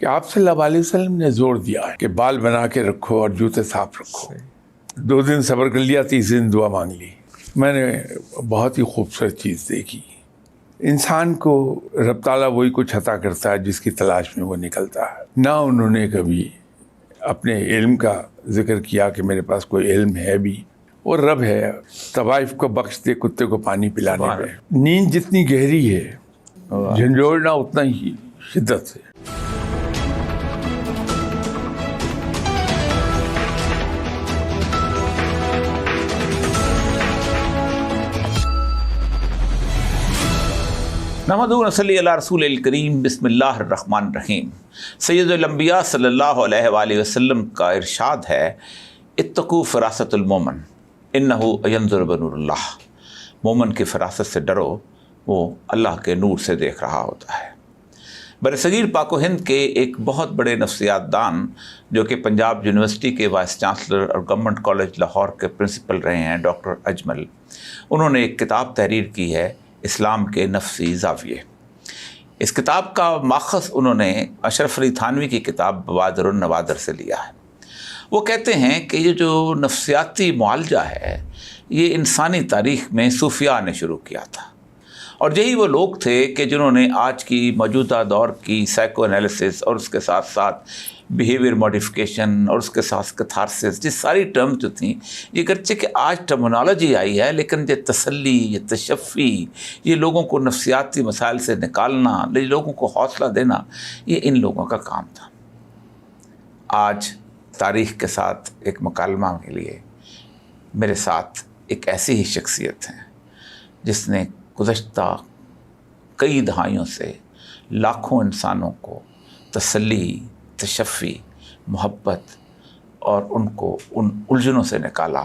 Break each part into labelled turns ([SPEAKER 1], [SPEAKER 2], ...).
[SPEAKER 1] کہ آپ صلی اللہ علیہ وسلم نے زور دیا ہے کہ بال بنا کے رکھو اور جوتے صاف رکھو. 2 دن صبر کر لیا، 3 دن دعا مانگ لی. میں نے بہت ہی خوبصورت چیز دیکھی. انسان کو رب تعالیٰ وہی کچھ عطا کرتا ہے جس کی تلاش میں وہ نکلتا ہے. نہ انہوں نے کبھی اپنے علم کا ذکر کیا کہ میرے پاس کوئی علم ہے بھی، اور رب ہے. طوائف کو بخش دے کتے کو پانی پلانے میں. نیند جتنی گہری ہے جھنجھوڑنا اتنا ہی شدت سے.
[SPEAKER 2] نحمدہ و نصلی علی رسول الکریم. بسم اللہ الرحمن الرحیم. سید الانبیاء صلی اللہ علیہ وآلہ وسلم کا ارشاد ہے، اتقوا فراست المومن انہ ینظر بنور اللہ. مومن کی فراست سے ڈرو، وہ اللہ کے نور سے دیکھ رہا ہوتا ہے. برصغیر پاک و ہند کے ایک بہت بڑے نفسیات دان جو کہ پنجاب یونیورسٹی کے وائس چانسلر اور گورنمنٹ کالج لاہور کے پرنسپل رہے ہیں، ڈاکٹر اجمل، انہوں نے ایک کتاب تحریر کی ہے، اسلام کے نفسی زاویے. اس کتاب کا ماخذ انہوں نے اشرف علی تھانوی کی کتاب بوادر النوادر سے لیا ہے. وہ کہتے ہیں کہ یہ جو نفسیاتی معالجہ ہے یہ انسانی تاریخ میں صوفیاء نے شروع کیا تھا، اور یہی وہ لوگ تھے کہ جنہوں نے آج کی موجودہ دور کی سائیکو انالیسس اور اس کے ساتھ ساتھ بیہیویئر موڈیفیکیشن اور اس کے ساتھ کتھارسس، یہ ساری ٹرم جو تھیں، یہ گرچہ کہ آج ٹرمنالوجی آئی ہے، لیکن یہ تسلی، یہ تشفی، یہ لوگوں کو نفسیاتی مسائل سے نکالنا، یہ لوگوں کو حوصلہ دینا، یہ ان لوگوں کا کام تھا. آج تاریخ کے ساتھ ایک مکالمہ کے لیے میرے ساتھ ایک ایسی ہی شخصیت ہے جس نے گزشتہ کئی دہائیوں سے لاکھوں انسانوں کو تسلی، تشفی، محبت اور ان کو ان الجھنوں سے نکالا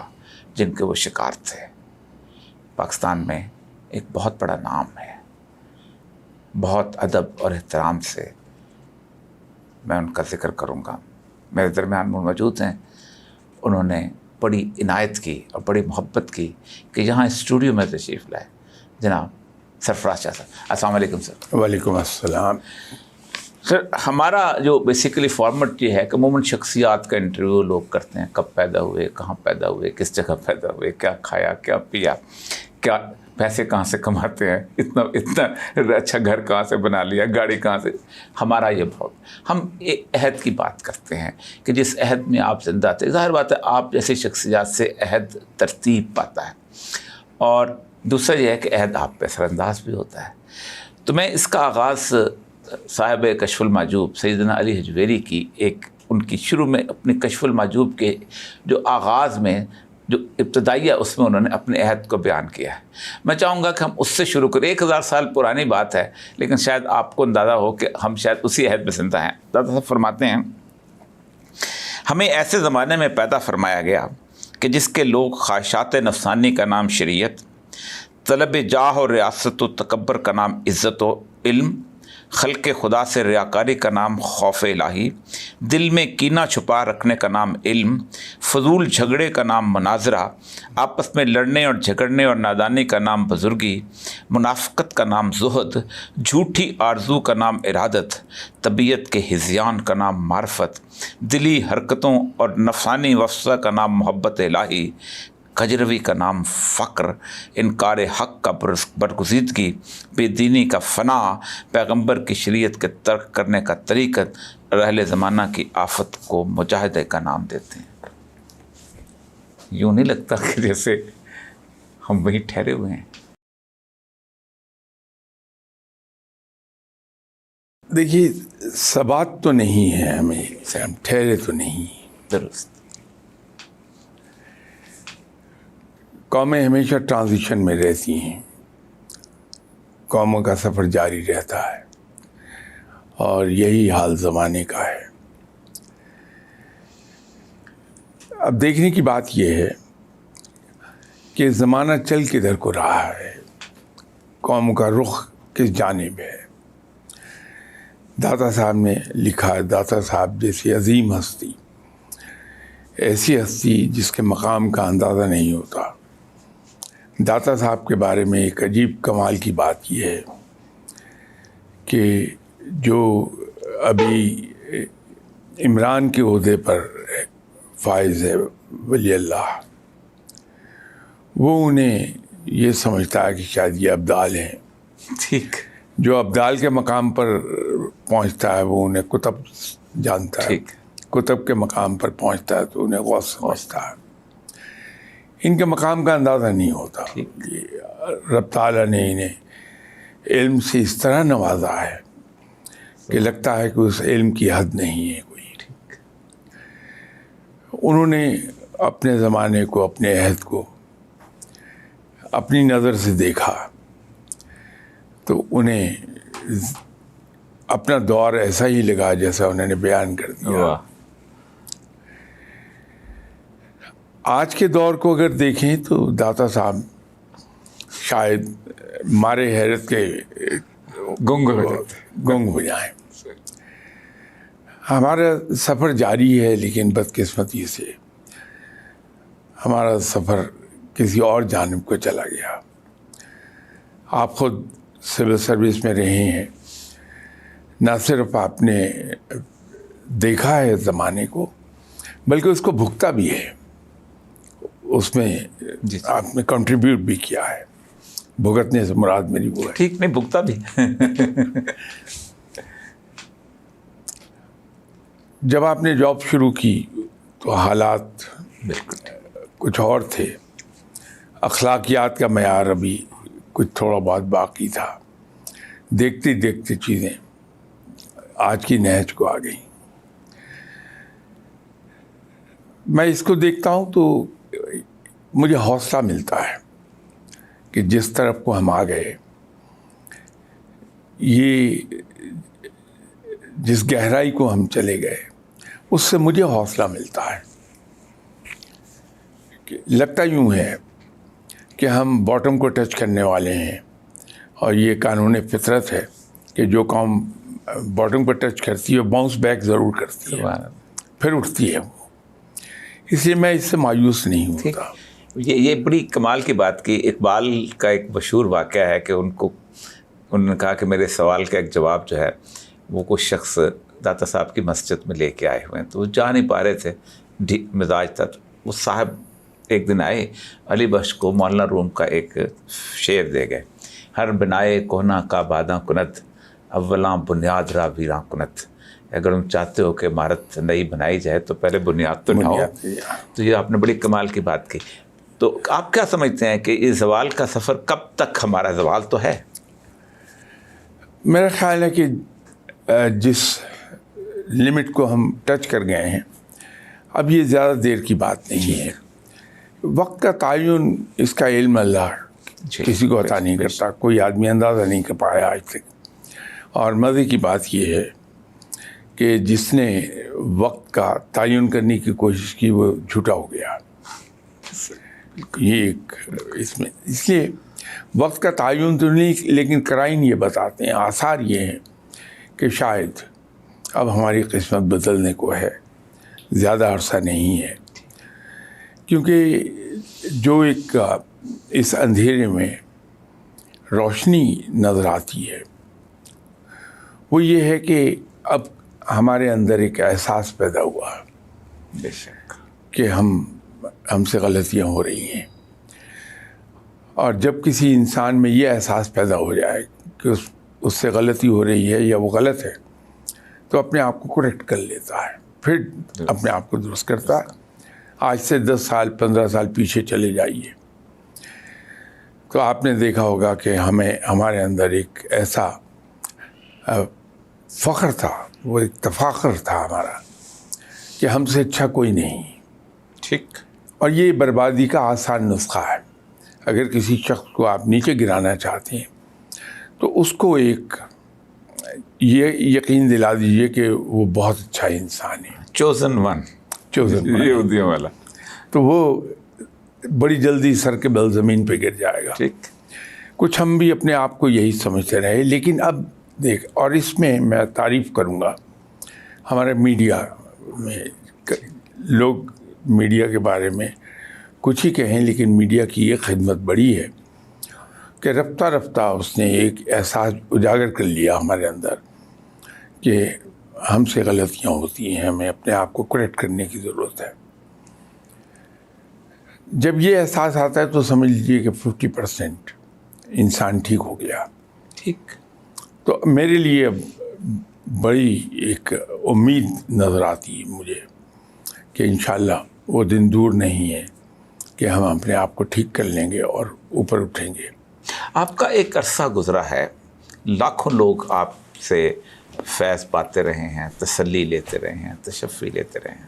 [SPEAKER 2] جن کے وہ شکار تھے. پاکستان میں ایک بہت بڑا نام ہے. بہت ادب اور احترام سے میں ان کا ذکر کروں گا. میرے درمیان وہ موجود ہیں. انہوں نے بڑی عنایت کی اور بڑی محبت کی کہ یہاں اسٹوڈیو میں تشریف لائے. جناب سرفراز شاہ صاحب، السلام علیکم سر.
[SPEAKER 1] وعلیکم السلام.
[SPEAKER 2] سر، ہمارا جو بیسیکلی فارمیٹ یہ ہے کہ عموماً شخصیات کا انٹرویو لوگ کرتے ہیں، کب پیدا ہوئے، کہاں پیدا ہوئے، کس جگہ پیدا ہوئے، کیا کھایا، کیا پیا، کیا پیسے کہاں سے کماتے ہیں، اتنا اچھا گھر کہاں سے بنا لیا، گاڑی کہاں سے. ہمارا یہ بہت، ہم ایک عہد کی بات کرتے ہیں کہ جس عہد میں آپ زندہ تھے. ظاہر بات ہے آپ جیسی شخصیات سے عہد ترتیب پاتا ہے، اور دوسرا یہ ہے کہ عہد آپ پہ اثر انداز بھی ہوتا ہے. تو میں اس کا آغاز صاحب کشف المحجوب سیدنا علی حجویری کی ایک ان کی شروع میں اپنے کشف المحجوب کے جو آغاز میں جو ابتدائیہ اس میں انہوں نے اپنے عہد کو بیان کیا ہے. میں چاہوں گا کہ ہم اس سے شروع کریں. 1000 سال پرانی بات ہے، لیکن شاید آپ کو اندازہ ہو کہ ہم شاید اسی عہد میں زندہ ہیں. دادا صاحب فرماتے ہیں، ہمیں ایسے زمانے میں پیدا فرمایا گیا کہ جس کے لوگ خواہشات نفسانی کا نام شریعت، طلب جاہ اور ریاست و تکبر کا نام عزت و علم، خلق خدا سے ریاکاری کا نام خوف الہی، دل میں کینہ چھپا رکھنے کا نام علم، فضول جھگڑے کا نام مناظرہ، آپس میں لڑنے اور جھگڑنے اور نادانی کا نام بزرگی، منافقت کا نام زہد، جھوٹی آرزو کا نام ارادت، طبیعت کے ہذیان کا نام معرفت، دلی حرکتوں اور نفسانی وفسہ کا نام محبت الہی، کجروی کا نام فقر، انکار حق کا برگزیدگی، بے دینی کا فنا، پیغمبر کی شریعت کے ترک کرنے کا طریقت، اور اہل زمانہ کی آفت کو مجاہدے کا نام دیتے ہیں. یوں نہیں لگتا کہ جیسے ہم وہیں ٹھہرے ہوئے ہیں؟
[SPEAKER 1] دیکھیے، ثبات تو نہیں ہے ہمیں، ہم ٹھہرے تو نہیں.
[SPEAKER 2] درست.
[SPEAKER 1] قومیں ہمیشہ ٹرانزیشن میں رہتی ہیں. قوموں کا سفر جاری رہتا ہے، اور یہی حال زمانے کا ہے. اب دیکھنے کی بات یہ ہے کہ زمانہ چل کدھر کو رہا ہے، قوم کا رخ کس جانب ہے. داتا صاحب نے لکھا ہے، داتا صاحب جیسی عظیم ہستی، ایسی ہستی جس کے مقام کا اندازہ نہیں ہوتا. داتا صاحب کے بارے میں ایک عجیب کمال کی بات یہ ہے کہ جو ابھی عمران کے عہدے پر فائز ہے ولی اللہ، وہ انہیں یہ سمجھتا ہے کہ شاید یہ ابدال ہیں.
[SPEAKER 2] ٹھیک.
[SPEAKER 1] جو ابدال کے مقام پر پہنچتا ہے وہ انہیں قطب جانتا ہے.
[SPEAKER 2] ٹھیک.
[SPEAKER 1] قطب کے مقام پر پہنچتا ہے تو انہیں غوث سمجھتا ہے. ان کے مقام کا اندازہ نہیں ہوتا. رب تعالیٰ نے انہیں علم سے اس طرح نوازا ہے کہ لگتا ہے کہ اس علم کی حد نہیں ہے کوئی. انہوں نے اپنے زمانے کو، اپنے عہد کو اپنی نظر سے دیکھا تو انہیں اپنا دور ایسا ہی لگا جیسا انہوں نے بیان کر دیا. آج کے دور کو اگر دیکھیں تو داتا صاحب شاید مارے حیرت کے گنگ ہو جائیں. ہمارا سفر جاری ہے، لیکن بدقسمتی سے ہمارا سفر کسی اور جانب کو چلا گیا. آپ خود سول سروس میں رہے ہیں، نہ صرف آپ نے دیکھا ہے زمانے کو بلکہ اس کو بھگتا بھی ہے. اس میں آپ نے کنٹریبیوٹ بھی کیا ہے. بھگتنے سے مراد میری وہ ہے.
[SPEAKER 2] ٹھیک، نہیں بھگتا بھی.
[SPEAKER 1] جب آپ نے جاب شروع کی تو حالات کچھ اور تھے. اخلاقیات کا معیار ابھی کچھ تھوڑا بہت باقی تھا. دیکھتے دیکھتے چیزیں آج کی نہج کو آ گئیں. میں اس کو دیکھتا ہوں تو مجھے حوصلہ ملتا ہے کہ جس طرف کو ہم آ گئے، یہ جس گہرائی کو ہم چلے گئے، اس سے مجھے حوصلہ ملتا ہے. لگتا یوں ہے کہ ہم باٹم کو ٹچ کرنے والے ہیں، اور یہ قانون فطرت ہے کہ جو قوم باٹم کو ٹچ کرتی ہے باؤنس بیک ضرور کرتی ہے، پھر اٹھتی ہے وہ. اس لیے میں اس سے مایوس نہیں ہوتا.
[SPEAKER 2] یہ بڑی کمال کی بات کی. اقبال کا ایک مشہور واقعہ ہے کہ انہوں نے کہا کہ میرے سوال کا ایک جواب جو ہے وہ کچھ شخص داتا صاحب کی مسجد میں لے کے آئے ہوئے ہیں، تو وہ جا نہیں پا رہے تھے، مزاج تھا. وہ صاحب ایک دن آئے، علی بخش کو مولانا روم کا ایک شعر دے گئے: ہر بنائے کونا کا باداں کنت، اولاں بنیاد را ویراں کنت. اگر تم چاہتے ہو کہ عمارت نئی بنائی جائے تو پہلے بنیاد تو ڈھاؤ. تو یہ آپ نے بڑی کمال کی بات کی. تو آپ کیا سمجھتے ہیں کہ اس زوال کا سفر کب تک ہمارا زوال تو ہے؟
[SPEAKER 1] میرا خیال ہے کہ جس لمٹ کو ہم ٹچ کر گئے ہیں اب یہ زیادہ دیر کی بات نہیں ہے. وقت کا تعین، اس کا علم اللہ کسی کو عطا نہیں کرتا. کوئی آدمی اندازہ نہیں کر پایا آج تک. اور مزے کی بات یہ ہے کہ جس نے وقت کا تعین کرنے کی کوشش کی وہ جھوٹا ہو گیا. یہ ایک اس لیے وقت کا تعین تو نہیں، لیکن قرائن یہ بتاتے ہیں، آثار یہ ہیں کہ شاید اب ہماری قسمت بدلنے کو ہے. زیادہ عرصہ نہیں ہے، کیونکہ جو ایک اس اندھیرے میں روشنی نظر آتی ہے وہ یہ ہے کہ اب ہمارے اندر ایک احساس پیدا ہوا
[SPEAKER 2] بے شک
[SPEAKER 1] کہ ہم سے غلطیاں ہو رہی ہیں. اور جب کسی انسان میں یہ احساس پیدا ہو جائے کہ اس سے غلطی ہو رہی ہے یا وہ غلط ہے تو اپنے آپ کو کریکٹ کر لیتا ہے، پھر اپنے آپ کو درست کرتا ہے. آج سے 10 سال 15 سال پیچھے چلے جائیے تو آپ نے دیکھا ہوگا کہ ہمارے اندر ایک ایسا فخر تھا، وہ ایک تفاخر تھا ہمارا کہ ہم سے اچھا کوئی نہیں.
[SPEAKER 2] ٹھیک.
[SPEAKER 1] اور یہ بربادی کا آسان نسخہ ہے. اگر کسی شخص کو آپ نیچے گرانا چاہتے ہیں تو اس کو ایک یہ یقین دلا دیجیے کہ وہ بہت اچھا انسان ہے،
[SPEAKER 2] چوزن ون یہودیوں والا،
[SPEAKER 1] تو وہ بڑی جلدی سر کے بل زمین پہ گر جائے گا.
[SPEAKER 2] ٹھیک.
[SPEAKER 1] کچھ ہم بھی اپنے آپ کو یہی سمجھتے رہے. لیکن اب دیکھ، اور اس میں میں تعریف کروں گا ہمارے میڈیا میں. لوگ میڈیا کے بارے میں کچھ ہی کہیں، لیکن میڈیا کی یہ خدمت بڑی ہے کہ رفتہ رفتہ اس نے ایک احساس اجاگر کر لیا ہمارے اندر کہ ہم سے غلطیاں ہوتی ہیں، ہمیں اپنے آپ کو کریکٹ کرنے کی ضرورت ہے. جب یہ احساس آتا ہے تو سمجھ لیجیے کہ 50% انسان ٹھیک ہو گیا.
[SPEAKER 2] ٹھیک.
[SPEAKER 1] تو میرے لیے بڑی ایک امید نظر آتی ہے مجھے کہ انشاءاللہ وہ دن دور نہیں ہے کہ ہم اپنے آپ کو ٹھیک کر لیں گے اور اوپر اٹھیں گے.
[SPEAKER 2] آپ کا ایک عرصہ گزرا ہے، لاکھوں لوگ آپ سے فیض پاتے رہے ہیں، تسلی لیتے رہے ہیں، تشفی لیتے رہے ہیں.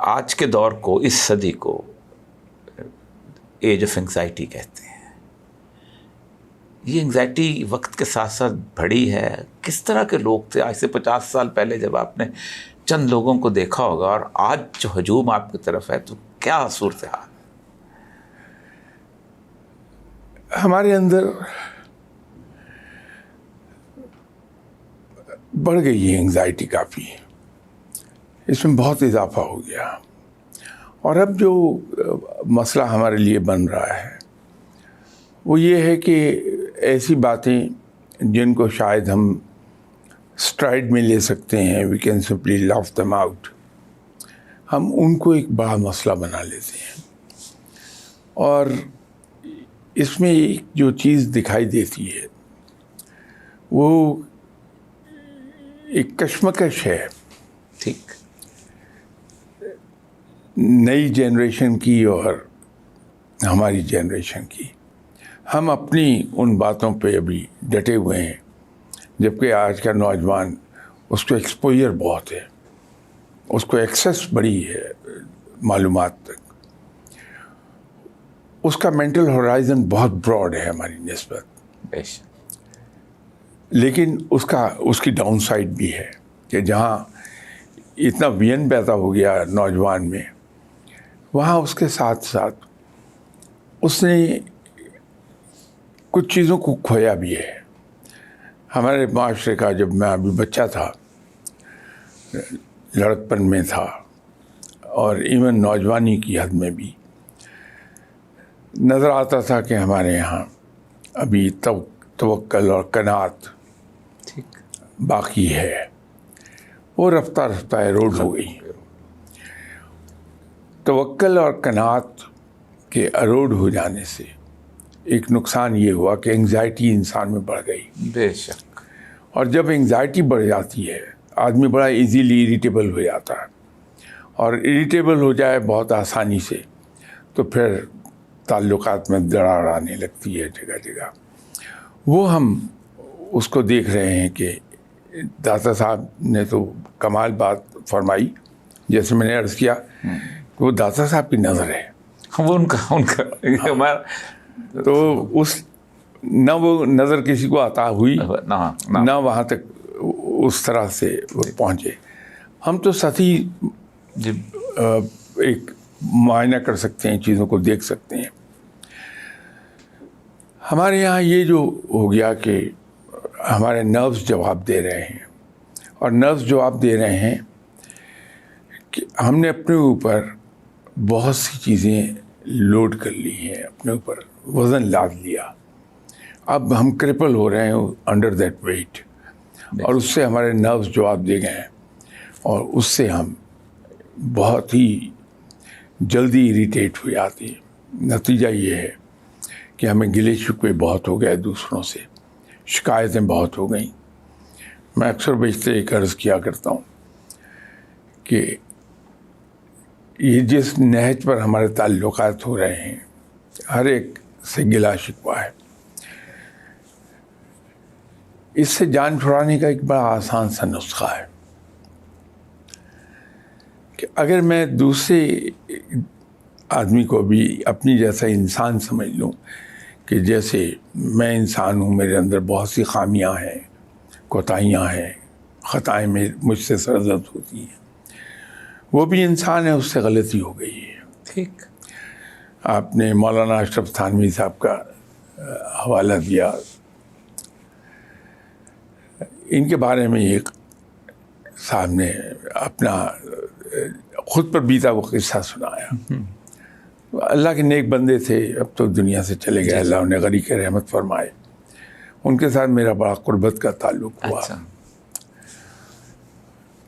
[SPEAKER 2] آج کے دور کو، اس صدی کو ایج آف انگزائٹی کہتے ہیں. یہ انگزائٹی وقت کے ساتھ ساتھ بڑھی ہے. کس طرح کے لوگ تھے آج سے 50 سال پہلے جب آپ نے چند لوگوں کو دیکھا ہوگا، اور آج جو ہجوم آپ کی طرف ہے تو کیا صورتحال؟
[SPEAKER 1] ہمارے اندر بڑھ گئی ہے انگزائٹی کافی، اس میں بہت اضافہ ہو گیا. اور اب جو مسئلہ ہمارے لیے بن رہا ہے وہ یہ ہے کہ ایسی باتیں جن کو شاید ہم اسٹرائڈ میں لے سکتے ہیں، we can simply laugh them out, ہم ان کو ایک بڑا مسئلہ بنا لیتے ہیں. اور اس میں ایک جو چیز دکھائی دیتی ہے وہ ایک کشمکش ہے.
[SPEAKER 2] ٹھیک.
[SPEAKER 1] نئی جنریشن کی اور ہماری جنریشن کی. ہم اپنی ان باتوں پہ ابھی ڈٹے ہوئے ہیں، جبکہ آج کا نوجوان اس کو ایکسپوجر بہت ہے، اس کو ایکسیس بڑی ہے معلومات تک، اس کا مینٹل ہورائزن بہت براڈ ہے ہماری نسبت.
[SPEAKER 2] بے شک.
[SPEAKER 1] لیکن اس کی ڈاؤن سائڈ بھی ہے کہ جہاں اتنا وین پیدا ہو گیا نوجوان میں، وہاں اس کے ساتھ ساتھ اس نے کچھ چیزوں کو کھویا بھی ہے. ہمارے معاشرے کا، جب میں ابھی بچہ تھا، لڑکپن میں تھا اور ایون نوجوانی کی حد میں بھی، نظر آتا تھا کہ ہمارے یہاں ابھی توکل اور قناعت باقی ہے. وہ رفتہ رفتہ ایروڈ ہو گئی. توکل اور قناعت کے ایروڈ ہو جانے سے ایک نقصان یہ ہوا کہ انگزائٹی انسان میں بڑھ گئی.
[SPEAKER 2] بے شک.
[SPEAKER 1] اور جب انگزائٹی بڑھ جاتی ہے آدمی بڑا ایزیلی اریٹیبل ہو جاتا ہے، اور اریٹیبل ہو جائے بہت آسانی سے تو پھر تعلقات میں دراڑ آنے لگتی ہے جگہ جگہ. وہ ہم اس کو دیکھ رہے ہیں کہ داتا صاحب نے تو کمال بات فرمائی، جیسے میں نے عرض کیا کہ وہ داتا صاحب کی نظر ہے.
[SPEAKER 2] وہ ان کا ہمارا
[SPEAKER 1] تو نہ وہ نظر کسی کو عطا ہوئی، نہ وہاں تک اس طرح سے وہ پہنچے. ہم تو سطحی ایک معائنہ کر سکتے ہیں، چیزوں کو دیکھ سکتے ہیں. ہمارے یہاں یہ جو ہو گیا کہ ہمارے نروس جواب دے رہے ہیں، اور نروس جواب دے رہے ہیں کہ ہم نے اپنے اوپر بہت سی چیزیں لوڈ کر لی ہیں، اپنے اوپر وزن لاد لیا. اب ہم کرپل ہو رہے ہیں انڈر دیٹ ویٹ، اور اس سے ہمارے نروس جواب دے گئے ہیں، اور اس سے ہم بہت ہی جلدی اریٹیٹ ہو جاتے ہیں. نتیجہ یہ ہے کہ ہمیں گلے شکوے بہت ہو گئے، دوسروں سے شکایتیں بہت ہو گئیں. میں اکثر بیشتر ایک عرض کیا کرتا ہوں کہ یہ جس نہج پر ہمارے تعلقات ہو رہے ہیں، ہر ایک سے گلا شکوہ ہے. اس سے جان چھڑانے کا ایک بڑا آسان سا نسخہ ہے کہ اگر میں دوسرے آدمی کو بھی اپنی جیسا انسان سمجھ لوں، کہ جیسے میں انسان ہوں، میرے اندر بہت سی خامیاں ہیں، کوتاہیاں ہیں، خطائیں مجھ سے سرزد ہوتی ہیں، وہ بھی انسان ہے، اس سے غلطی ہو گئی ہے.
[SPEAKER 2] ٹھیک.
[SPEAKER 1] آپ نے مولانا اشرف تھانوی صاحب کا حوالہ دیا، ان کے بارے میں ایک صاحب نے اپنا خود پر بیتا وہ قصہ سنایا. اللہ کے نیک بندے تھے، اب تو دنیا سے چلے گئے، اللہ انہیں غریق رحمت فرمائے. ان کے ساتھ میرا بڑا قربت کا تعلق ہوا.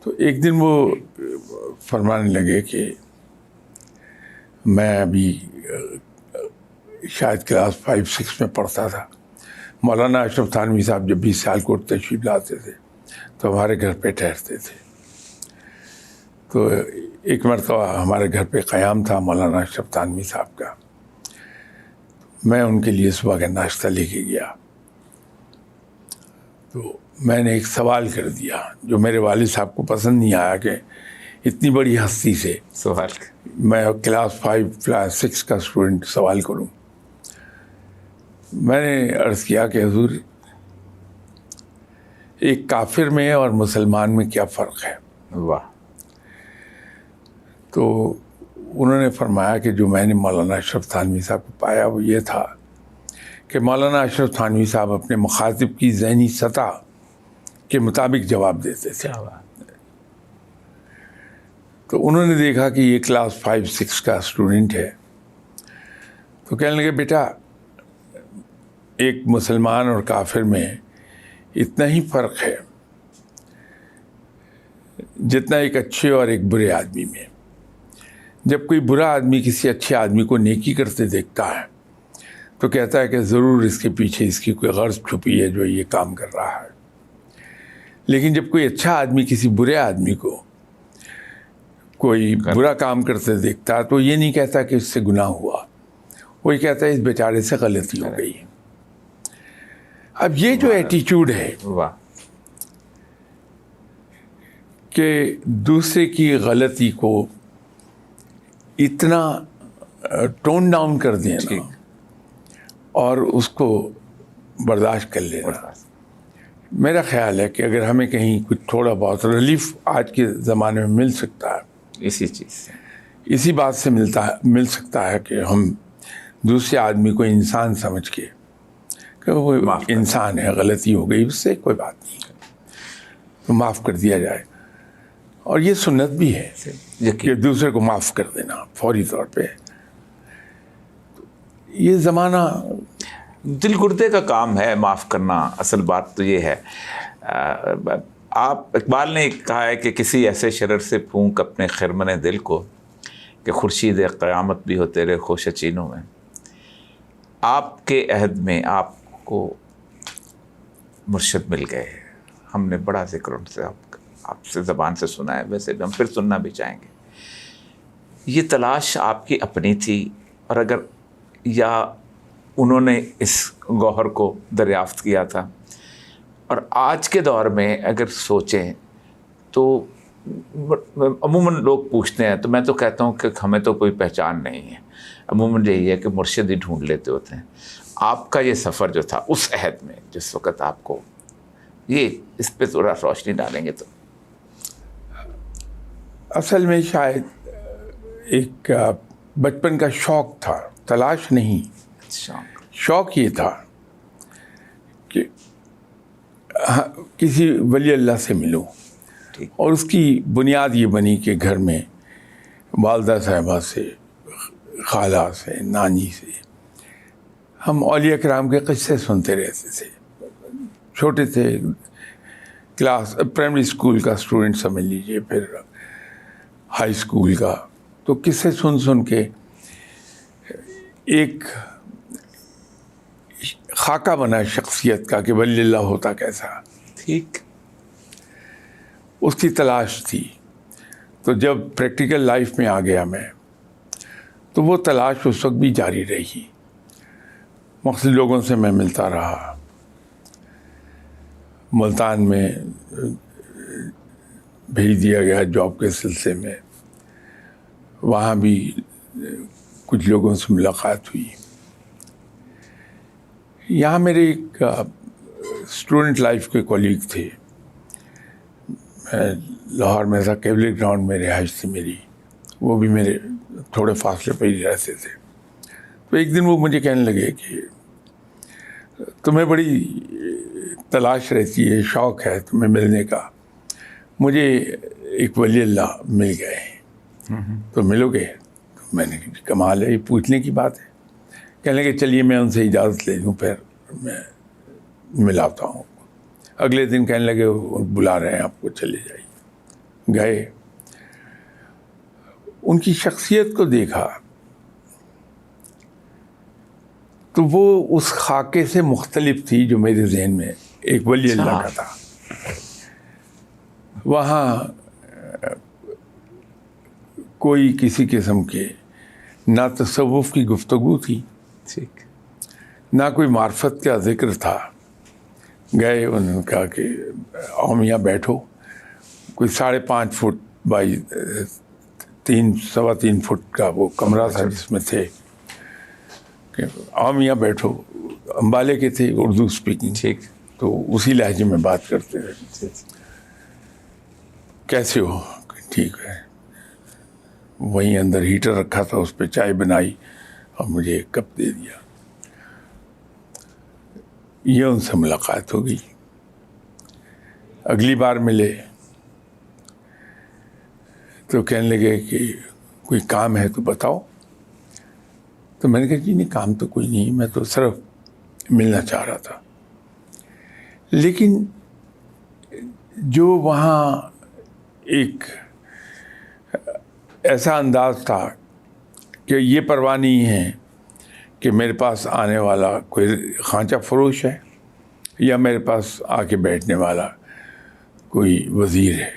[SPEAKER 1] تو ایک دن وہ فرمانے لگے کہ میں ابھی شاید کلاس 5-6 میں پڑھتا تھا. مولانا اشرف تھانوی صاحب جب بھی سیالکوٹ تشریف لاتے تھے تو ہمارے گھر پہ ٹھہرتے تھے. تو ایک مرتبہ ہمارے گھر پہ قیام تھا مولانا اشرف تھانوی صاحب کا. میں ان کے لیے صبح کا ناشتہ لے کے گیا تو میں نے ایک سوال کر دیا جو میرے والد صاحب کو پسند نہیں آیا کہ اتنی بڑی ہستی سے
[SPEAKER 2] سوال
[SPEAKER 1] میں کلاس 5-6 کا اسٹوڈنٹ سوال کروں. میں نے عرض کیا کہ حضور ایک کافر میں اور مسلمان میں کیا فرق ہے؟
[SPEAKER 2] واہ.
[SPEAKER 1] تو انہوں نے فرمایا کہ جو میں نے مولانا اشرف تھانوی صاحب کو پایا وہ یہ تھا کہ مولانا اشرف تھانوی صاحب اپنے مخاطب کی ذہنی سطح کے مطابق جواب دیتے تھے. تو انہوں نے دیکھا کہ یہ کلاس 5-6 کا اسٹوڈنٹ ہے تو کہنے لگے بیٹا ایک مسلمان اور کافر میں اتنا ہی فرق ہے جتنا ایک اچھے اور ایک برے آدمی میں. جب کوئی برا آدمی کسی اچھے آدمی کو نیکی کرتے دیکھتا ہے تو کہتا ہے کہ ضرور اس کے پیچھے اس کی کوئی غرض چھپی ہے جو یہ کام کر رہا ہے. لیکن جب کوئی اچھا آدمی کسی برے آدمی کو کوئی برا کام کرتے دیکھتا ہے تو یہ نہیں کہتا کہ اس سے گناہ ہوا, وہ یہ کہتا ہے اس بیچارے سے غلطی ہو گئی. اب یہ جو ایٹیچیوڈ ہے کہ دوسرے کی غلطی کو اتنا ٹون ڈاؤن کر دینا اور اس کو برداشت کر لینا, میرا خیال ہے کہ اگر ہمیں کہیں کچھ تھوڑا بہت ریلیف آج کے زمانے میں مل سکتا ہے
[SPEAKER 2] اسی چیز سے,
[SPEAKER 1] اسی بات سے مل سکتا ہے کہ ہم دوسرے آدمی کو انسان سمجھ کے کہ وہ انسان ہے, غلطی ہو گئی اس سے کوئی بات نہیں تو معاف کر دیا جائے. اور یہ سنت بھی ہے کہ دوسرے کو معاف کر دینا فوری طور پہ. یہ زمانہ
[SPEAKER 2] دل گردے کا کام ہے معاف کرنا. اصل بات تو یہ ہے, آپ اقبال نے کہا ہے کہ کسی ایسے شرر سے پھونک اپنے خرمن دل کو کہ خورشید قیامت بھی ہو تیرے خوش چینوں میں. آپ کے عہد میں آپ کو مرشد مل گئے, ہم نے بڑا ذکر ان سے آپ سے زبان سے سنا ہے, ویسے بھی ہم پھر سننا بھی چاہیں گے. یہ تلاش آپ کی اپنی تھی اور اگر یا انہوں نے اس گوہر کو دریافت کیا تھا, اور آج کے دور میں اگر سوچیں تو عموماً لوگ پوچھتے ہیں تو میں تو کہتا ہوں کہ ہمیں تو کوئی پہچان نہیں ہے, عموماً یہی ہے کہ مرشد ہی ڈھونڈ لیتے ہوتے ہیں. آپ کا یہ سفر جو تھا اس عہد میں جس وقت آپ کو یہ اس پہ تھوڑا روشنی ڈالیں گے تو.
[SPEAKER 1] اصل میں شاید ایک بچپن کا شوق تھا, تلاش نہیں. شوق یہ تھا کہ کسی ولی اللہ سے ملوں, اور اس کی بنیاد یہ بنی کہ گھر میں والدہ صاحبہ سے, خالہ سے, نانی سے ہم اولیاء کرام کے قصے سنتے رہتے تھے. چھوٹے تھے, کلاس پرائمری اسکول کا اسٹوڈنٹ سمجھ لیجیے, پھر ہائی اسکول کا, تو قصے سن کے ایک خاکہ بنا شخصیت کا کہ ولی اللہ ہوتا کیسا.
[SPEAKER 2] ٹھیک,
[SPEAKER 1] اس کی تلاش تھی. تو جب پریکٹیکل لائف میں آ گیا میں تو وہ تلاش اس وقت بھی جاری رہی. مختلف لوگوں سے میں ملتا رہا. ملتان میں بھیج دیا گیا جاب کے سلسلے میں, وہاں بھی کچھ لوگوں سے ملاقات ہوئی. یہاں میرے ایک اسٹوڈنٹ لائف کے کولیگ تھے, لاہور میں تھا, کیولر گراؤنڈ میں رہائش تھی میری, وہ بھی میرے تھوڑے فاصلے پہ ہی رہتے تھے. تو ایک دن وہ مجھے کہنے لگے کہ تمہیں بڑی تلاش رہتی ہے, شوق ہے تمہیں ملنے کا, مجھے ایک ولی اللہ مل گئے تو ملو گے؟ تو میں نے کمال ہے, یہ پوچھنے کی بات ہے. کہنے لگے چلیے میں ان سے اجازت لے لوں, پھر میں ملاتا ہوں. اگلے دن کہنے لگے وہ بلا رہے ہیں آپ کو, چلے جائیے. گئے، ان کی شخصیت کو دیکھا تو وہ اس خاکے سے مختلف تھی جو میرے ذہن میں ایک ولی اللہ کا تھا. وہاں کوئی کسی قسم کے نہ تصوف کی گفتگو تھی، نہ کوئی معرفت کا ذکر تھا. گئے، انہوں نے کہا کہ آؤ میاں بیٹھو. کوئی 5.5 فٹ بائی 3.25 فٹ کا وہ کمرہ تھا جس میں تھے. کہ آؤ میاں بیٹھو. امبالے کے تھے، اردو اسپیکنگ، تو اسی لہجے میں بات کرتے رہے. کیسے ہو؟ ٹھیک ہے. وہیں اندر ہیٹر رکھا تھا، اس پہ چائے بنائی اور مجھے ایک کپ دے دیا. یہ ان سے ملاقات ہو گئی. اگلی بار ملے تو کہنے لگے کہ کوئی کام ہے تو بتاؤ. تو میں نے کہا جی نہیں، کام تو کوئی نہیں، میں تو صرف ملنا چاہ رہا تھا. لیکن جو وہاں ایک ایسا انداز تھا کہ یہ پرواہ نہیں ہے کہ میرے پاس آنے والا کوئی خانچہ فروش ہے یا میرے پاس آ کے بیٹھنے والا کوئی وزیر ہے.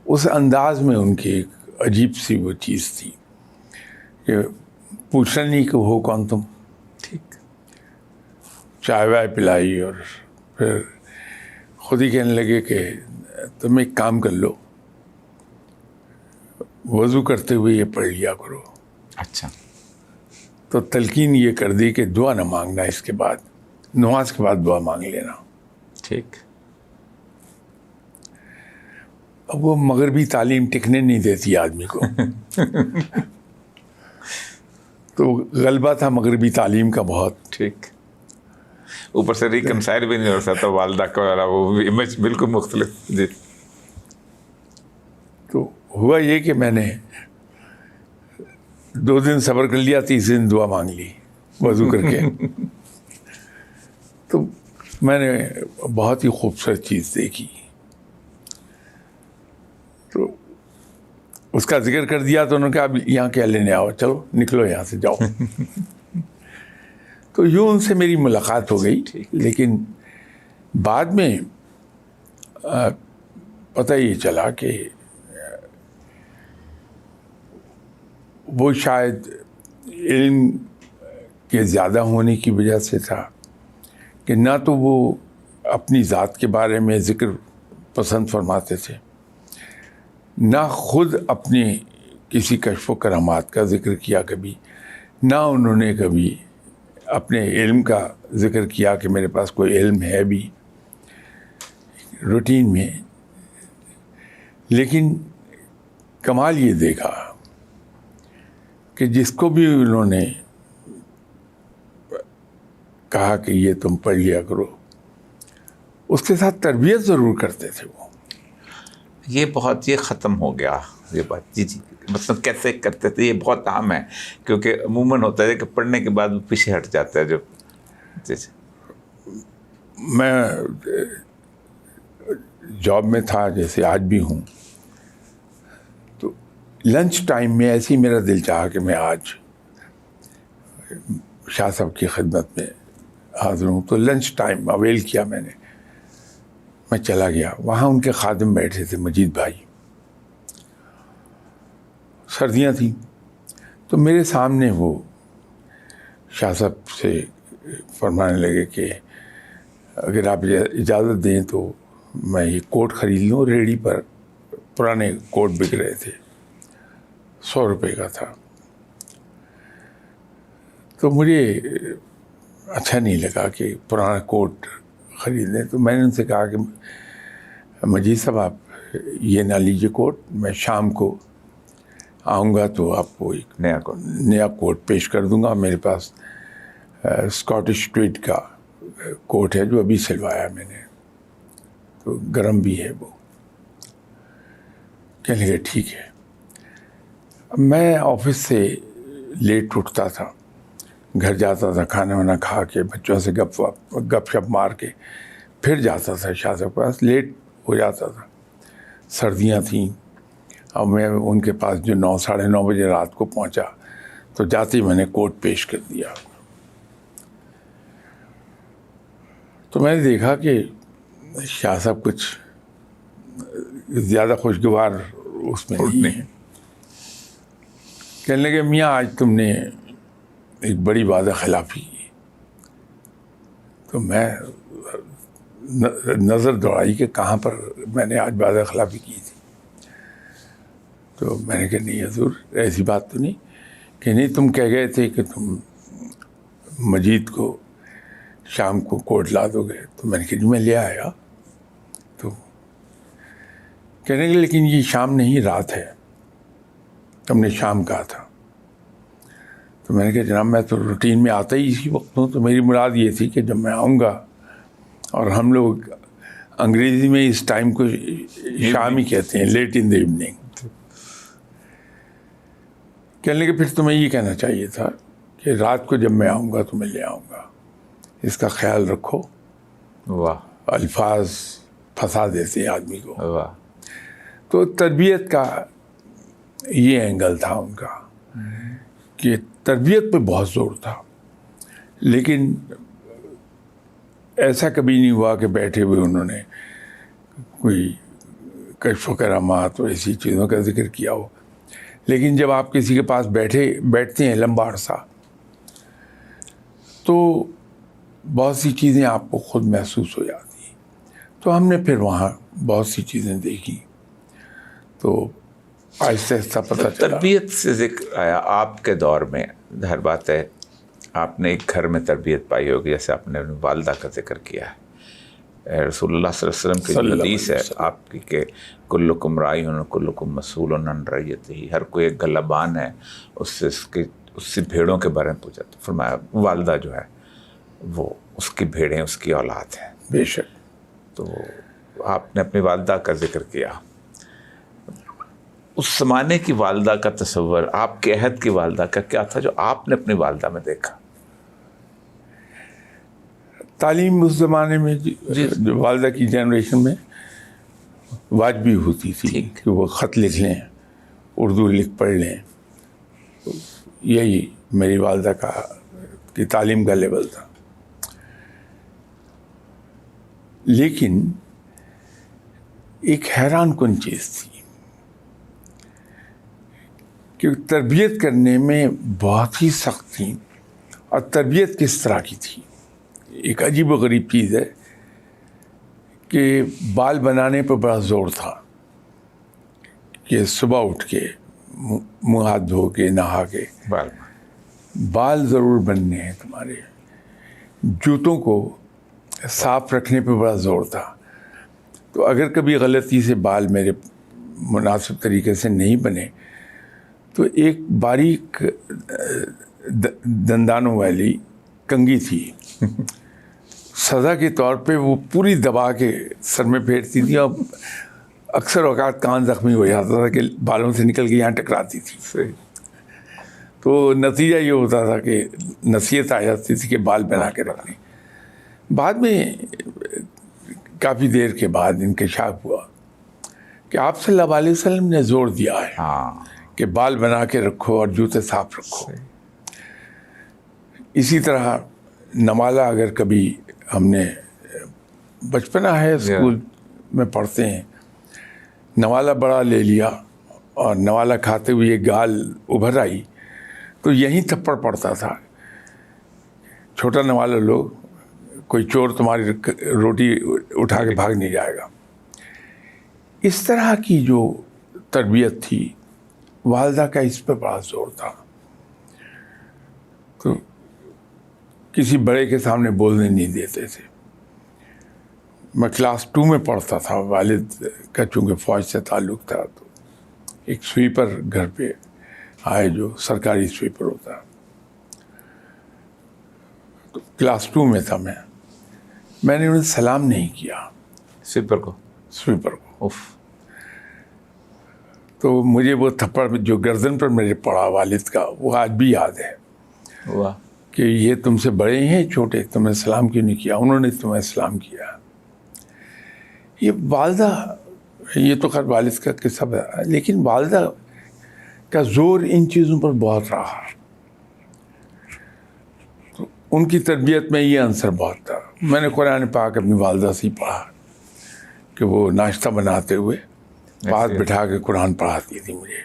[SPEAKER 1] اس انداز میں ان کی ایک عجیب سی وہ چیز تھی کہ پوچھنا نہیں کہ ہو کون تم. ٹھیک. چائے وائے پلائی اور پھر خود ہی کہنے لگے کہ تم ایک کام کر لو، وضو کرتے ہوئے یہ پڑھ لیا کرو.
[SPEAKER 2] اچھا.
[SPEAKER 1] تو تلقین یہ کر دی کہ دعا نہ مانگنا، اس کے بعد نماز کے بعد دعا مانگ لینا.
[SPEAKER 2] ٹھیک.
[SPEAKER 1] اب وہ مغربی تعلیم ٹکنے نہیں دیتی آدمی کو. تو غلبہ تھا مغربی تعلیم کا بہت.
[SPEAKER 2] ٹھیک. اوپر سے ریکنسائل بھی نہیں ہو سکتا والدہ کا، وہ امیج بالکل مختلف. جی.
[SPEAKER 1] تو ہوا یہ کہ میں نے 2 دن صبر کر لیا، 3 دن دعا مانگ لی وضو کر کے. تو میں نے بہت ہی خوبصورت چیز دیکھی. تو اس کا ذکر کر دیا تو انہوں نے کہا اب یہاں کیا لینے آؤ، چلو نکلو یہاں سے، جاؤ. تو یوں ان سے میری ملاقات ہو گئی. لیکن بعد میں پتہ یہ چلا کہ وہ شاید علم کے زیادہ ہونے کی وجہ سے تھا کہ نہ تو وہ اپنی ذات کے بارے میں ذکر پسند فرماتے تھے، نہ خود اپنی کسی کشف و کرامات کا ذکر کیا کبھی، نہ انہوں نے کبھی اپنے علم کا ذکر کیا کہ میرے پاس کوئی علم ہے بھی روٹین میں. لیکن کمال یہ دیکھا کہ جس کو بھی انہوں نے کہا کہ یہ تم پڑھ لیا کرو، اس کے ساتھ تربیت ضرور کرتے تھے. وہ
[SPEAKER 2] یہ ختم ہو گیا یہ بات. جی جی. مطلب کیسے کرتے تھے، یہ بہت اہم ہے کیونکہ عموماً ہوتا ہے کہ پڑھنے کے بعد پیچھے ہٹ جاتا ہے. جو جی جی.
[SPEAKER 1] میں جاب میں تھا، جیسے آج بھی ہوں، تو لنچ ٹائم میں ایسے ہی میرا دل چاہا کہ میں آج شاہ صاحب کی خدمت میں حاضر ہوں. تو لنچ ٹائم اویل کیا میں چلا گیا. وہاں ان کے خادم بیٹھے تھے، مجید بھائی. سردیاں تھیں تو میرے سامنے وہ شاہ صاحب سے فرمانے لگے کہ اگر آپ اجازت دیں تو میں یہ کوٹ خرید لوں. ریڑھی پر پرانے کوٹ بک رہے تھے، 100 روپے کا تھا. تو مجھے اچھا نہیں لگا کہ پرانا کوٹ خرید لیں. تو میں نے ان سے کہا کہ مجید صاحب آپ یہ نہ لیجیے کوٹ، میں شام کو آؤں گا تو آپ کو ایک نیا کوٹ پیش کر دوں گا. میرے پاس اسکاٹش اسٹریٹ کا کوٹ ہے جو ابھی سلوایا میں نے، تو گرم بھی ہے. وہ کہنے لگے ٹھیک ہے. میں آفس سے لیٹ اٹھتا تھا، گھر جاتا تھا، کھانا وانا کھا کے بچوں سے گپ شپ مار کے پھر جاتا تھا شاہ صاحب کے پاس. لیٹ ہو جاتا تھا سردیاں تھیں، اور میں ان کے پاس جو 9 ساڑھے 9 بجے رات کو پہنچا تو جاتے ہی میں نے کوٹ پیش کر دیا. تو میں نے دیکھا کہ شاہ صاحب کچھ زیادہ خوشگوار اس میں نہیں ہے. کہنے لگے میاں آج تم نے ایک بڑی وعدہ خلافی کی. تو میں نظر دوڑائی کہ کہاں پر میں نے آج وعدہ خلافی کی تھی. تو میں نے کہا نہیں حضور ایسی بات تو نہیں. کہ نہیں تم کہہ گئے تھے کہ تم مجید کو شام کو کوٹ لا دو گے. تو میں نے کہا میں لے آیا. تو کہنے لگے لیکن یہ شام نہیں رات ہے، تم نے شام کہا تھا. تو میں نے کہا جناب میں تو روٹین میں آتا ہی اسی وقت ہوں. تو میری مراد یہ تھی کہ جب میں آؤں گا، اور ہم لوگ انگریزی میں اس ٹائم کو شام ہی کہتے ہیں، لیٹ ان دا ایوننگ. کہنے لگے پھر تمہیں یہ کہنا چاہیے تھا کہ رات کو جب میں آؤں گا تو میں لے آؤں گا، اس کا خیال رکھو.
[SPEAKER 2] واہ.
[SPEAKER 1] الفاظ پھنسا دیتے ہیں آدمی کو.
[SPEAKER 2] واہ.
[SPEAKER 1] تو تربیت کا یہ اینگل تھا ان کا کہ تربیت پہ بہت زور تھا. لیکن ایسا کبھی نہیں ہوا کہ بیٹھے ہوئے انہوں نے کوئی کشف و کرامات اور ایسی چیزوں کا ذکر کیا ہو. لیکن جب آپ کسی کے پاس بیٹھتے ہیں لمبا عرصہ تو بہت سی چیزیں آپ کو خود محسوس ہو جاتی ہیں. تو ہم نے پھر وہاں بہت سی چیزیں دیکھی. تو آہستہ آہستہ پتہ چلا.
[SPEAKER 2] تربیت سے ذکر آیا آپ کے دور میں، ہر بات ہے آپ نے ایک گھر میں تربیت پائی ہوگی، جیسے آپ نے والدہ کا ذکر کیا ہے. رسول اللہ صلی اللہ علیہ وسلم کی جو حدیث ہے آپ کی کہ کلکم راعٍ کلکم مسئول عن رعیتہ، ہر کوئی ایک گلہبان ہے، اس سے بھیڑوں کے بارے میں پوچھا. تو فرمایا والدہ جو ہے وہ اس کی بھیڑیں اس کی اولاد ہیں.
[SPEAKER 1] بے شک.
[SPEAKER 2] تو آپ نے اپنی والدہ کا ذکر کیا. اس زمانے کی والدہ کا تصور، آپ کے عہد کی والدہ کا کیا تھا جو آپ نے اپنی والدہ میں دیکھا؟
[SPEAKER 1] تعلیم اس زمانے میں جو والدہ کی جنریشن میں واجبی ہوتی تھی کہ وہ خط لکھ لیں، اردو لکھ پڑھ لیں. یہی میری والدہ کی تعلیم کا لیول تھا. لیکن ایک حیران کن چیز تھی کہ تربیت کرنے میں بہت ہی سخت تھی. اور تربیت کس طرح کی تھی؟ ایک عجیب و غریب چیز ہے کہ بال بنانے پہ بڑا زور تھا کہ صبح اٹھ کے منہ ہاتھ دھو کے نہا کے بال ضرور بننے ہیں تمہارے. جوتوں کو صاف رکھنے پہ بڑا زور تھا. تو اگر کبھی غلطی سے بال میرے مناسب طریقے سے نہیں بنے تو ایک باریک دندانوں والی کنگھی تھی، سزا کے طور پہ وہ پوری دبا کے سر میں پھیرتی تھی، اور اکثر اوقات کان زخمی ہو جاتا تھا کہ بالوں سے نکل کے یہاں ٹکراتی تھی. تو نتیجہ یہ ہوتا تھا کہ نصیحت آ جاتی تھی کہ بال بنا کے رکھنے. بعد میں کافی دیر کے بعد انکشاف ہوا کہ آپ صلی اللہ علیہ وسلم نے زور دیا ہے کہ بال بنا کے رکھو اور جوتے صاف رکھو. اسی طرح نوالہ اگر کبھی ہم نے بچپنا ہے اسکول میں پڑھتے ہیں، نوالہ بڑا لے لیا اور نوالہ کھاتے ہوئے گال ابھر آئی تو یہیں تھپڑ پڑتا تھا. چھوٹا نوالہ لو، کوئی چور تمہاری روٹی اٹھا کے بھاگ نہیں جائے گا. اس طرح کی جو تربیت تھی والدہ کا، اس پہ بڑا زور تھا. تو کسی بڑے کے سامنے بولنے نہیں دیتے تھے. میں کلاس 2 میں پڑھتا تھا. والد کا چونکہ فوج سے تعلق تھا تو ایک سویپر گھر پہ آئے جو سرکاری سویپر ہوتا. تو کلاس 2 میں تھا میں نے انہیں سلام نہیں کیا
[SPEAKER 2] سویپر کو. تو مجھے وہ تھپڑ جو گردن پر میرے پڑا والد کا وہ آج بھی یاد ہے. واہ.
[SPEAKER 1] کہ یہ تم سے بڑے ہیں چھوٹے، تمہیں سلام کیوں نہیں کیا؟ انہوں نے تمہیں سلام کیا. یہ والدہ یہ تو خیر والد کا قصہ ہے، لیکن والدہ کا زور ان چیزوں پر بہت رہا، تو ان کی تربیت میں یہ عنصر بہت تھا۔ میں نے قرآن پاک اپنی والدہ سے ہی پڑھا کہ وہ ناشتہ بناتے ہوئے پاس بٹھا کے قرآن پڑھاتی تھی مجھے۔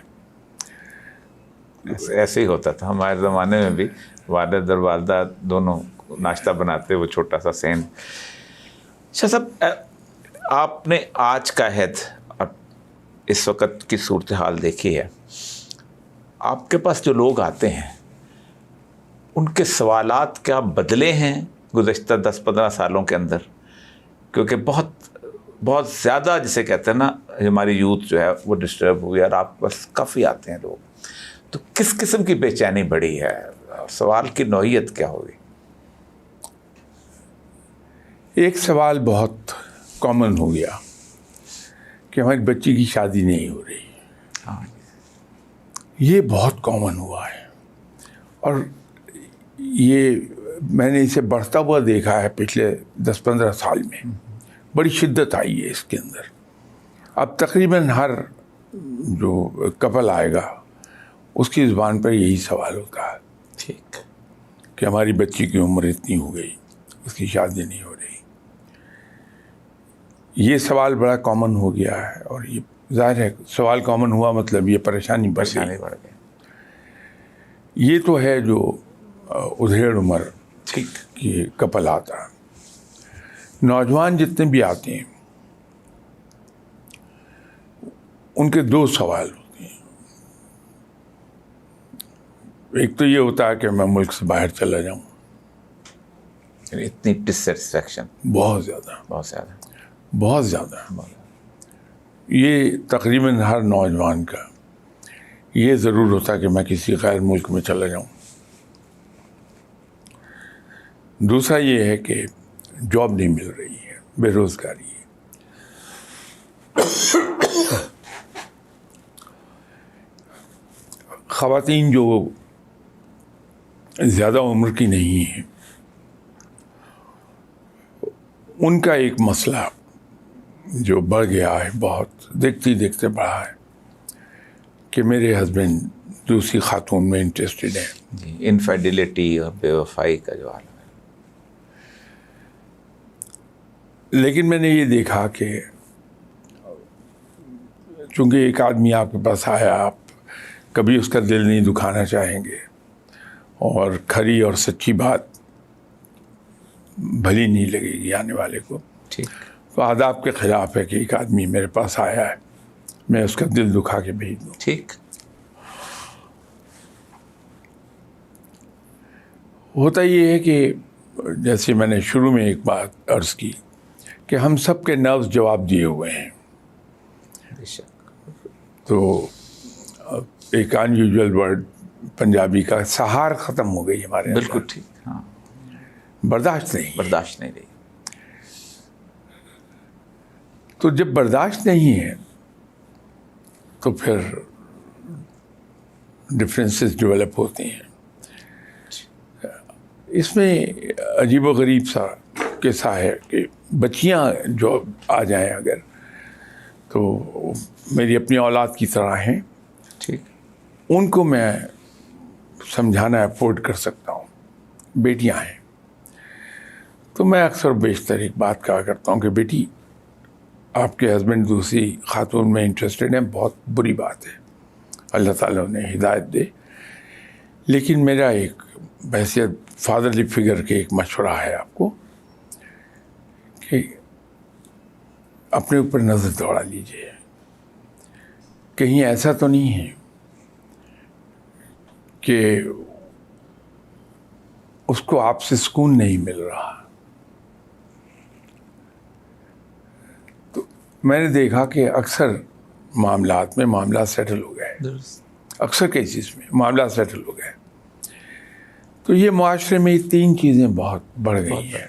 [SPEAKER 2] ایسے ہی ہوتا تھا ہمارے زمانے میں بھی، والد اور والدہ دونوں ناشتہ بناتے، وہ چھوٹا سا سین۔ شاہ صاحب، آپ نے آج کا عہد اور اس وقت کی صورتحال دیکھی ہے، آپ کے پاس جو لوگ آتے ہیں ان کے سوالات کیا بدلے ہیں گزشتہ 10-15 سالوں کے اندر؟ کیونکہ بہت زیادہ جسے کہتے ہیں نا، ہماری یوتھ جو ہے وہ ڈسٹرب ہوئی، اور آپ بس کافی آتے ہیں لوگ، تو کس قسم کی بے چینی بڑھی ہے؟ سوال کی نوعیت کیا ہوگی؟
[SPEAKER 1] ایک سوال بہت کامن ہو گیا کہ ہماری بچی کی شادی نہیں ہو رہی،
[SPEAKER 2] ہاں،
[SPEAKER 1] یہ بہت کامن ہوا ہے، اور یہ میں نے اسے بڑھتا ہوا دیکھا ہے پچھلے 10-15 سال میں، بڑی شدت آئی ہے اس کے اندر۔ اب تقریباً ہر جو کپل آئے گا اس کی زبان پر یہی سوال ہوتا ہے
[SPEAKER 2] ٹھیک،
[SPEAKER 1] کہ ہماری بچی کی عمر اتنی ہو گئی، اس کی شادی نہیں ہو رہی۔ یہ سوال بڑا کامن ہو گیا ہے، اور یہ ظاہر ہے سوال کامن ہوا مطلب یہ پریشانی بڑھ گئی۔ یہ تو ہے جو ادھیڑ عمر
[SPEAKER 2] ٹھیک
[SPEAKER 1] کی کپل آتا ہے۔ نوجوان جتنے بھی آتے ہیں ان کے 2 سوال ہوتے ہیں۔ ایک تو یہ ہوتا ہے کہ میں ملک سے باہر چلا جاؤں،
[SPEAKER 2] اتنی ڈسسیٹسفیکشن،
[SPEAKER 1] بہت زیادہ
[SPEAKER 2] بہت زیادہ،
[SPEAKER 1] بہت زیادہ۔ یہ تقریباً ہر نوجوان کا یہ ضرور ہوتا ہے کہ میں کسی غیر ملک میں چلا جاؤں۔ دوسرا یہ ہے کہ جاب نہیں مل رہی ہے، بے روزگاری ہے۔ خواتین جو زیادہ عمر کی نہیں ہیں ان کا ایک مسئلہ جو بڑھ گیا ہے، بہت دیکھتے دیکھتے بڑھا ہے، کہ میرے ہسبینڈ دوسری خاتون میں انٹرسٹڈ ہیں۔
[SPEAKER 2] جی، انفیڈیلٹی اور بے وفائی کا جو عالم ہے۔
[SPEAKER 1] لیکن میں نے یہ دیکھا کہ چونکہ ایک آدمی آپ کے پاس آیا، آپ کبھی اس کا دل نہیں دکھانا چاہیں گے، اور کھری اور سچی بات بھلی نہیں لگے گی آنے والے کو،
[SPEAKER 2] ٹھیک،
[SPEAKER 1] تو آداب کے خلاف ہے کہ ایک آدمی میرے پاس آیا ہے میں اس کا دل دکھا کے بھیج دوں۔
[SPEAKER 2] ٹھیک،
[SPEAKER 1] ہوتا یہ ہے کہ جیسے میں نے شروع میں ایک بات عرض کی کہ ہم سب کے نروز جواب دیے ہوئے ہیں،
[SPEAKER 2] بے شک،
[SPEAKER 1] تو ایک ان یوزول ورڈ پنجابی کا سہار ختم ہو گئی ہمارے اندر۔
[SPEAKER 2] بالکل ٹھیک، ہاں،
[SPEAKER 1] برداشت نہیں۔
[SPEAKER 2] برداشت نہیں رہی۔
[SPEAKER 1] تو جب برداشت نہیں ہے تو پھر ڈفرینسز ڈیولپ ہوتے ہیں۔ اس میں عجیب و غریب سا قصہ ہے کہ بچیاں جو آ جائیں اگر، تو میری اپنی اولاد کی طرح ہیں،
[SPEAKER 2] ٹھیک،
[SPEAKER 1] ان کو میں سمجھانا افورڈ کر سکتا ہوں۔ بیٹیاں ہیں تو میں اکثر بیشتر ایک بات کہا کرتا ہوں کہ بیٹی، آپ کے ہسبینڈ دوسری خاتون میں انٹرسٹڈ ہیں، بہت بری بات ہے، اللہ تعالیٰ انہیں ہدایت دے، لیکن میرا ایک بحیثیت فادرلی فگر کے ایک مشورہ ہے آپ کو کہ اپنے اوپر نظر دوڑا لیجیے، کہیں ایسا تو نہیں ہے کہ اس کو آپ سے سکون نہیں مل رہا۔ تو میں نے دیکھا کہ اکثر معاملات میں معاملات سیٹل ہو گئے، اکثر کیسز میں معاملات سیٹل ہو گئے۔ تو یہ معاشرے میں یہ 3 چیزیں بہت بڑھ گئی ہیں۔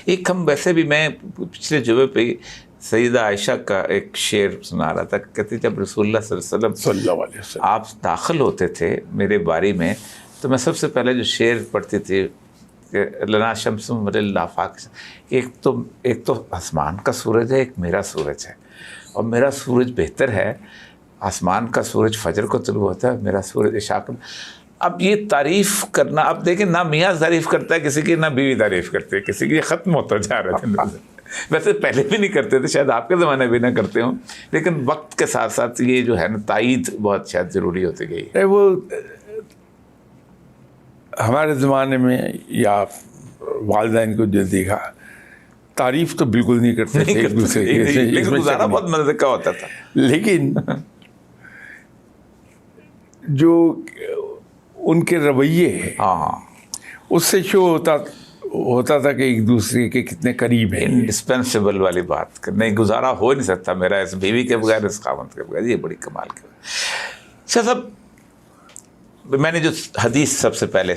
[SPEAKER 2] ایک ہم ویسے بھی، میں پچھلے جمعے پہ سیدہ عائشہ کا ایک شعر سنا رہا تھا، کہتی جب رسول اللہ صلی اللہ علیہ وسلم آپ داخل ہوتے تھے میرے باری میں، تو میں سب سے پہلے جو شعر پڑھتی تھی کہ لنا شمس من الآفاق، ایک تو آسمان کا سورج ہے، ایک میرا سورج ہے، اور میرا سورج بہتر ہے، آسمان کا سورج فجر کو طلوع ہوتا ہے، میرا سورج عشاء کو. اب یہ تعریف کرنا، اب دیکھیں نہ میاں تعریف کرتا ہے کسی کی، نہ بیوی تعریف کرتے ہے کسی کی، یہ ختم ہوتا جا رہا تھا. ویسے پہلے بھی نہیں کرتے تھے، شاید آپ کے زمانے بھی نہ کرتے ہوں، لیکن وقت کے ساتھ ساتھ یہ جو ہے نا تائید بہت شاید ضروری ہوتی گئی.
[SPEAKER 1] وہ ہمارے زمانے میں یا والدین کو جو دیکھا، تعریف تو بالکل نہیں کرتے تھے ایک دوسرے کی،
[SPEAKER 2] لیکن گزارا بہت مزے کا ہوتا تھا.
[SPEAKER 1] لیکن جو ان کے رویے ہیں
[SPEAKER 2] ہاں،
[SPEAKER 1] اس سے شو ہوتا تھا کہ ایک دوسرے کے کتنے قریب ہیں.
[SPEAKER 2] انڈسپینسیبل والی بات، نہیں گزارا ہو نہیں سکتا میرا اس بیوی کے بغیر، اس خاوند کے بغیر. یہ بڑی کمال کی بات. شاہ صاحب، میں نے جو حدیث سب سے پہلے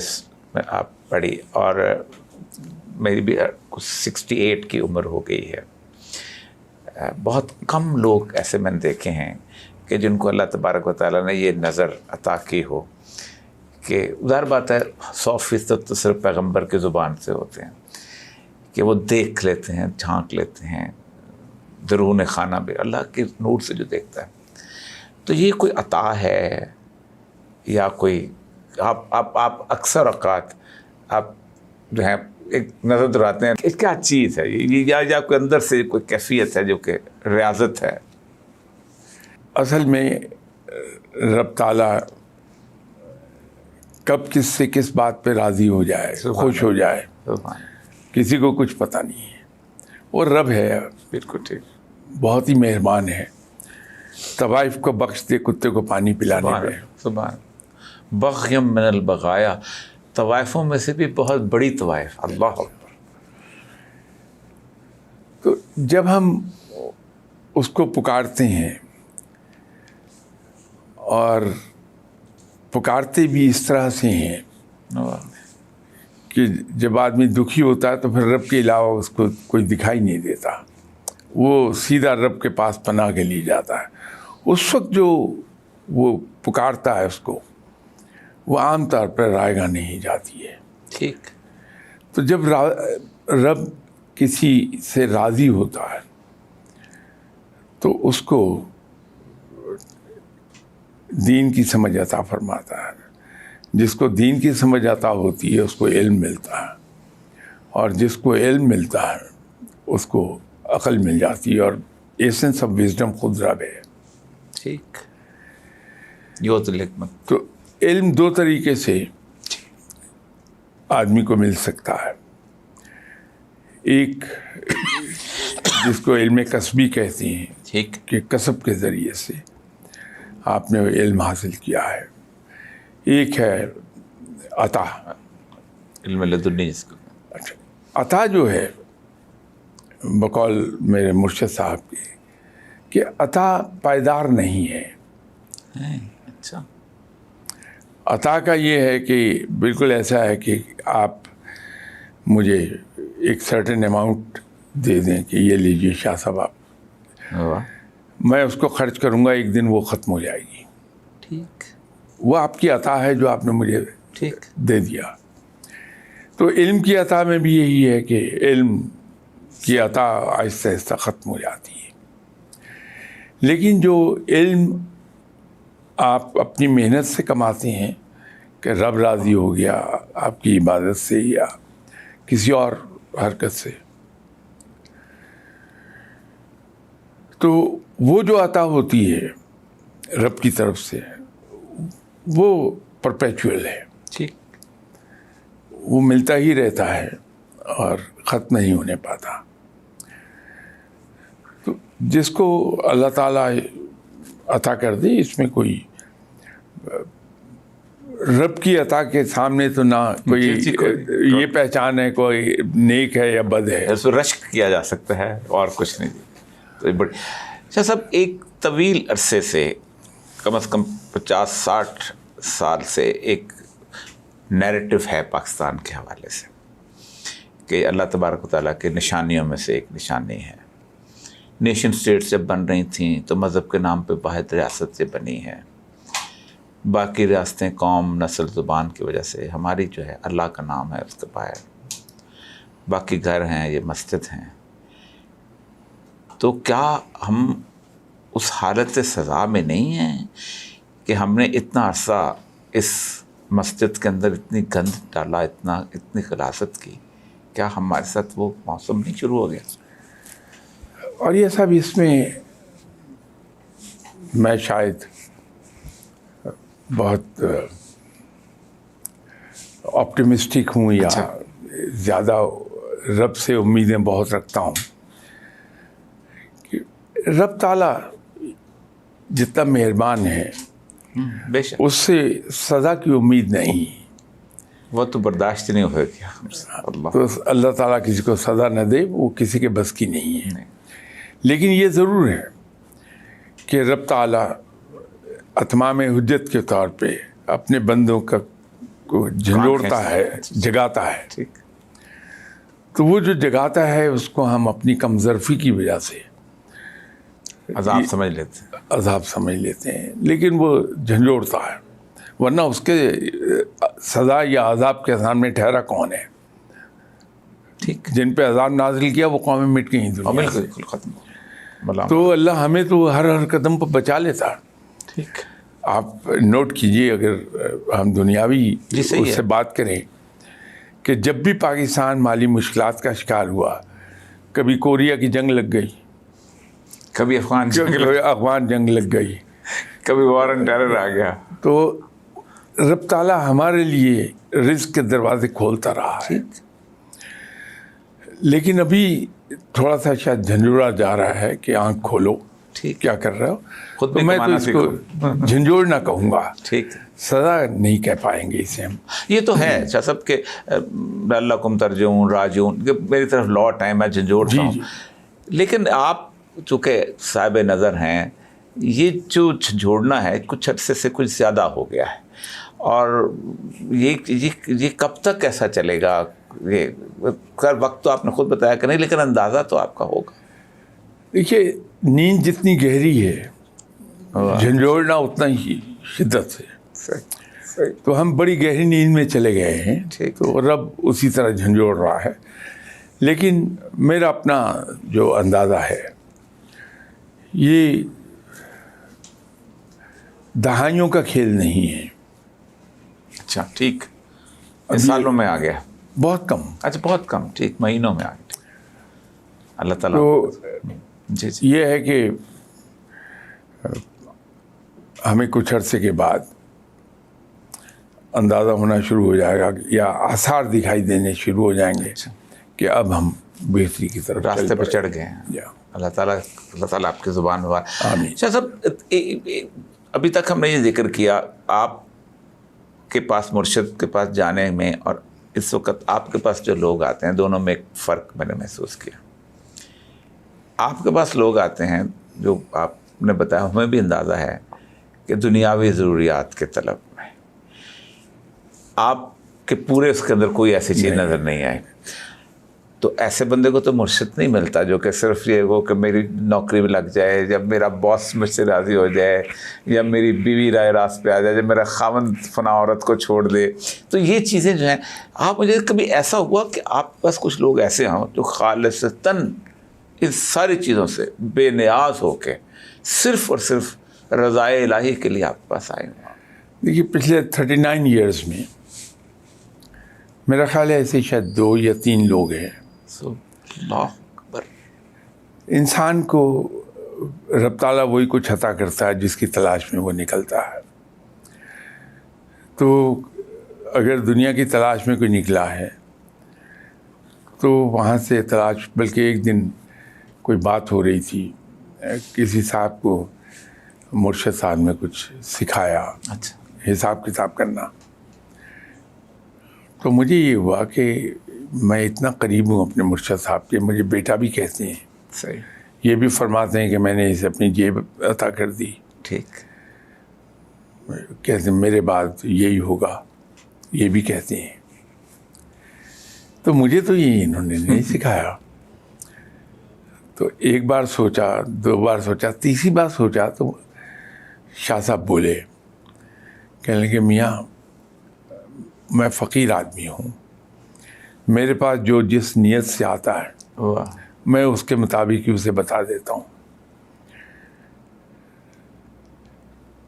[SPEAKER 2] آپ پڑھی، اور میری بھی کچھ 68 کی عمر ہو گئی ہے، بہت کم لوگ ایسے میں نے دیکھے ہیں کہ جن کو اللہ تبارک و تعالیٰ نے یہ نظر عطا کی ہو کہ ظاہر بات ہے 100% تو صرف پیغمبر کی زبان سے ہوتے ہیں کہ وہ دیکھ لیتے ہیں، جھانک لیتے ہیں، درون خانہ بھی اللہ کے نور سے جو دیکھتا ہے. تو یہ کوئی عطا ہے یا کوئی آپ اکثر اوقات آپ جو ہے ایک نظر دراتے ہیں، کیا چیز ہے یہ، یا کوئی اندر سے کوئی کیفیت ہے جو کہ ریاضت ہے؟
[SPEAKER 1] اصل میں رب تعالیٰ کب کس سے کس بات پہ راضی ہو جائے، خوش ہو جائے، کسی کو کچھ پتہ نہیں ہے. اور رب ہے،
[SPEAKER 2] بالکل ٹھیک،
[SPEAKER 1] بہت ہی مہربان ہے. طوائف کو بخش دے کتے کو پانی پلانے پہ.
[SPEAKER 2] سبحان بغیم من البغایا، طوائفوں میں سے بھی بہت بڑی طوائف. اللہ اکبر.
[SPEAKER 1] تو جب ہم اس کو پکارتے ہیں، اور پکارتے بھی اس طرح سے ہیں کہ جب آدمی دکھی ہوتا ہے تو پھر رب کے علاوہ اس کو کوئی دکھائی نہیں دیتا، وہ سیدھا رب کے پاس پناہ کے لیے جاتا ہے. اس وقت جو وہ پکارتا ہے اس کو، وہ عام طور پر رائے گاہ نہیں جاتی ہے.
[SPEAKER 2] ٹھیک.
[SPEAKER 1] تو جب رب کسی سے راضی ہوتا ہے تو اس کو دین کی سمجھ عطا فرماتا ہے. جس کو دین کی سمجھ عطا ہوتی ہے اس کو علم ملتا ہے، اور جس کو علم ملتا ہے اس کو عقل مل جاتی ہے، اور ایسنس آف وزڈم خود رب ہے.
[SPEAKER 2] ٹھیک. یہ تو حکمت.
[SPEAKER 1] تو علم دو طریقے سے آدمی کو مل سکتا ہے. ایک جس کو علم کسبی کہتے ہیں،
[SPEAKER 2] ٹھیک،
[SPEAKER 1] کہ کسب کے ذریعے سے آپ نے علم حاصل کیا ہے. ایک ہے عطا،
[SPEAKER 2] علم لدنی جس کو.
[SPEAKER 1] اچھا، عطا جو ہے بقول میرے مرشد صاحب کے کہ عطا پائیدار نہیں ہے.
[SPEAKER 2] اچھا.
[SPEAKER 1] عطا کا یہ ہے کہ بالکل ایسا ہے کہ آپ مجھے ایک سرٹن اماؤنٹ دے دیں کہ یہ لیجیے شاہ صاحب آپ، میں اس کو خرچ کروں گا، ایک دن وہ ختم ہو جائے گی.
[SPEAKER 2] ٹھیک.
[SPEAKER 1] وہ آپ کی عطا ہے جو آپ نے مجھے
[SPEAKER 2] ٹھیک
[SPEAKER 1] دے دیا. تو علم کی عطا میں بھی یہی ہے کہ علم کی عطا آہستہ آہستہ ختم ہو جاتی ہے. لیکن جو علم آپ اپنی محنت سے کماتے ہیں کہ رب راضی ہو گیا آپ کی عبادت سے یا کسی اور حرکت سے، تو وہ جو عطا ہوتی ہے رب کی طرف سے وہ پرپیچول ہے.
[SPEAKER 2] ٹھیک.
[SPEAKER 1] وہ ملتا ہی رہتا ہے اور ختم نہیں ہونے پاتا. تو جس کو اللہ تعالیٰ عطا کر دے، اس میں کوئی رب کی عطا کے سامنے تو نہ کوئی یہ پہچان ہے کوئی نیک ہے یا بد ہے،
[SPEAKER 2] اس کو رشک کیا جا سکتا ہے اور کچھ نہیں. تو بڑی شاہ صاحب، ایک طویل عرصے سے کم از کم 50-60 سال سے ایک نیریٹو ہے پاکستان کے حوالے سے کہ اللہ تبارک و تعالیٰ کے نشانیوں میں سے ایک نشانی ہے. نیشن اسٹیٹس جب بن رہی تھیں تو مذہب کے نام پہ واحد ریاست سے بنی ہے. باقی ریاستیں قوم، نسل، زبان کی وجہ سے، ہماری جو ہے اللہ کا نام ہے اس کے باہر. باقی گھر ہیں، یہ مسجد ہیں. تو کیا ہم اس حالت سزا میں نہیں ہیں کہ ہم نے اتنا عرصہ اس مسجد کے اندر اتنی گند ڈالا، اتنی غلاظت کی، کیا ہمارے ساتھ وہ موسم نہیں شروع ہو گیا؟
[SPEAKER 1] اور یہ سب اس میں شاید بہت آپٹیمسٹک ہوں یا زیادہ رب سے امیدیں بہت رکھتا ہوں کہ رب تعالیٰ جتنا مہربان ہے
[SPEAKER 2] بے شک
[SPEAKER 1] اس سے سزا کی امید نہیں،
[SPEAKER 2] وہ تو برداشت نہیں ہوئے گیا اللہ.
[SPEAKER 1] تو اللہ تعالیٰ کسی کو سزا نہ دے، وہ کسی کے بس کی نہیں ہے. لیکن یہ ضرور ہے کہ رب تعالیٰ اتمام حجت کے طور پہ اپنے بندوں کو جھنجھوڑتا ہے، جگاتا ہے.
[SPEAKER 2] ٹھیک.
[SPEAKER 1] تو وہ جو جگاتا ہے اس کو ہم اپنی کم ظرفی کی وجہ سے
[SPEAKER 2] عذاب سمجھ لیتے ہیں.
[SPEAKER 1] عذاب سمجھ لیتے ہیں، لیکن وہ جھنجھوڑتا ہے، ورنہ اس کے سزا یا عذاب کے سامنے ٹھہرا کون ہے؟
[SPEAKER 2] ٹھیک.
[SPEAKER 1] جن پہ عذاب نازل کیا وہ قومیں مٹ گئی دنیا سے.
[SPEAKER 2] بالکل ختم.
[SPEAKER 1] تو اللہ ہمیں تو ہر قدم پر بچا لیتا.
[SPEAKER 2] ٹھیک.
[SPEAKER 1] آپ نوٹ کیجئے، اگر ہم دنیاوی اس سے بات کریں کہ جب بھی پاکستان مالی مشکلات کا شکار ہوا، کبھی کوریا کی جنگ لگ گئی،
[SPEAKER 2] کبھی افغان
[SPEAKER 1] جنگ لگ گئی،
[SPEAKER 2] کبھی وار اینڈ ٹیرر آ گیا،
[SPEAKER 1] تو رب تعالیٰ ہمارے لیے رزق کے دروازے کھولتا رہا ہے. لیکن ابھی تھوڑا سا شاید جھنجھوڑا جا رہا ہے کہ آنکھ کھولو،
[SPEAKER 2] ٹھیک.
[SPEAKER 1] کیا کر رہے ہو.
[SPEAKER 2] خود
[SPEAKER 1] تو میں تو اس کو جھنجھوڑ نہ کہوں گا،
[SPEAKER 2] ٹھیک.
[SPEAKER 1] سزا نہیں کہہ پائیں گے اسے ہم.
[SPEAKER 2] یہ تو ہے شاہ صاحب کہ لعلکم ترجعون راجعون، کہ میری طرف لوٹ ہے، میں جھنجھوڑتا ہوں. لیکن آپ چونکہ صاحب نظر ہیں، یہ جو جھنجھوڑنا ہے کچھ عرصے سے کچھ زیادہ ہو گیا ہے، اور یہ کب تک ایسا چلے گا؟ یہ وقت تو آپ نے خود بتایا کہ نہیں، لیکن اندازہ تو آپ کا ہوگا.
[SPEAKER 1] دیکھیے، نیند جتنی گہری ہے جھنجھوڑنا اتنا ہی شدت سے. تو ہم بڑی گہری نیند میں چلے گئے ہیں، تو رب اسی طرح جھنجھوڑ رہا ہے. لیکن میرا اپنا جو اندازہ ہے، یہ دہائیوں کا کھیل نہیں ہے.
[SPEAKER 2] اچھا، ٹھیک. سالوں میں آ گیا،
[SPEAKER 1] بہت کم.
[SPEAKER 2] اچھا، بہت کم. ٹھیک، مہینوں میں آ گیا. اللہ تعالیٰ
[SPEAKER 1] تو
[SPEAKER 2] جی
[SPEAKER 1] یہ ہے کہ ہمیں کچھ عرصے کے بعد اندازہ ہونا شروع ہو جائے گا یا آثار دکھائی دینے شروع ہو جائیں گے کہ اب ہم بہتری کی طرف
[SPEAKER 2] راستے پہ چڑھ گئے ہیں. اللہ تعالیٰ آپ کی زبان ہوا. شاہ صاحب، ابھی تک ہم نے یہ ذکر کیا آپ کے پاس، مرشد کے پاس جانے میں اور اس وقت آپ کے پاس جو لوگ آتے ہیں، دونوں میں ایک فرق میں نے محسوس کیا. آپ کے پاس لوگ آتے ہیں جو آپ نے بتایا، ہمیں بھی اندازہ ہے کہ دنیاوی ضروریات کے طلب میں، آپ کے پورے اس کے اندر کوئی ایسی چیز نظر نہیں آئے. تو ایسے بندے کو تو مرشد نہیں ملتا جو کہ صرف یہ وہ کہ میری نوکری میں لگ جائے، جب میرا باس مجھ سے راضی ہو جائے، یا میری بیوی رائے راست پہ آ جائے، جب میرا خاوند فنا عورت کو چھوڑ دے. تو یہ چیزیں جو ہیں، آپ مجھے کبھی ایسا ہوا کہ آپ کے پاس کچھ لوگ ایسے ہوں جو خالصتاً ان ساری چیزوں سے بے نیاز ہو کے صرف اور صرف رضائے الہی کے لیے آپ کے پاس آئے ہوں؟
[SPEAKER 1] دیکھیے، پچھلے 39 ایئرز میں میرا خیال ہے ایسے شاید 2 یا 3 لوگ ہیں.
[SPEAKER 2] اللہ اکبر.
[SPEAKER 1] انسان کو رب تعالیٰ وہی کچھ عطا کرتا ہے جس کی تلاش میں وہ نکلتا ہے. تو اگر دنیا کی تلاش میں کوئی نکلا ہے تو وہاں سے تلاش، بلکہ ایک دن کوئی بات ہو رہی تھی، کسی صاحب کو مرشد صاحب نے کچھ سکھایا،
[SPEAKER 2] اچھا،
[SPEAKER 1] حساب کتاب کرنا. تو مجھے یہ ہوا کہ میں اتنا قریب ہوں اپنے مرشد صاحب کے، مجھے بیٹا بھی کہتے ہیں.
[SPEAKER 2] صحیح.
[SPEAKER 1] یہ بھی فرماتے ہیں کہ میں نے اسے اپنی جیب عطا کر دی.
[SPEAKER 2] ٹھیک.
[SPEAKER 1] کہتے ہیں میرے بعد یہی ہوگا، یہ بھی کہتے ہیں. تو مجھے تو یہ انہوں نے نہیں سکھایا. تو ایک بار سوچا، 2 بار سوچا، تیسری بار سوچا تو شاہ صاحب بولے، کہنے لگے میاں میں فقیر آدمی ہوں، میرے پاس جو جس نیت سے آتا ہے میں اس کے مطابق ہی اسے بتا دیتا ہوں.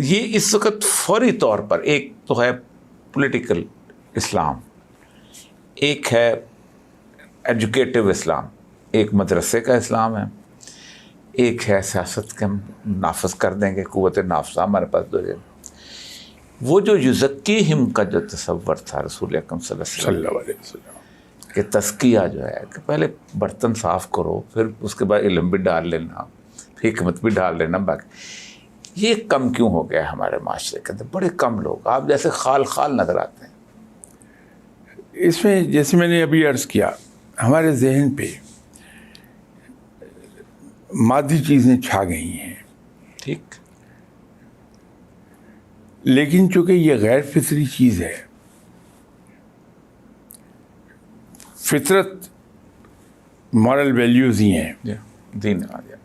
[SPEAKER 2] یہ اس وقت فوری طور پر ایک تو ہے پولیٹیکل اسلام، ایک ہے ایجوکیٹو اسلام، ایک مدرسے کا اسلام ہے، ایک ہے سیاست کے ہم نافذ کر دیں گے، قوت نافذہ ہمارے پاس دو جائے۔ وہ جو یزکیہم کا جو تصور تھا رسول اکرم صلی اللہ علیہ وسلم کہ تزکیہ جو ہے کہ پہلے برتن صاف کرو، پھر اس کے بعد علم بھی ڈال لینا، حکمت بھی ڈال لینا، باقی یہ کم کیوں ہو گیا ہے ہمارے معاشرے کے اندر؟ بڑے کم لوگ آپ جیسے خال خال نظر آتے ہیں
[SPEAKER 1] اس میں۔ جیسے میں نے ابھی عرض کیا، ہمارے ذہن پہ مادی چیزیں چھا گئی ہیں،
[SPEAKER 2] ٹھیک،
[SPEAKER 1] لیکن چونکہ یہ غیر فطری چیز ہے، فطرت مورل ویلیوز ہی ہیں،
[SPEAKER 2] دین آ گیا،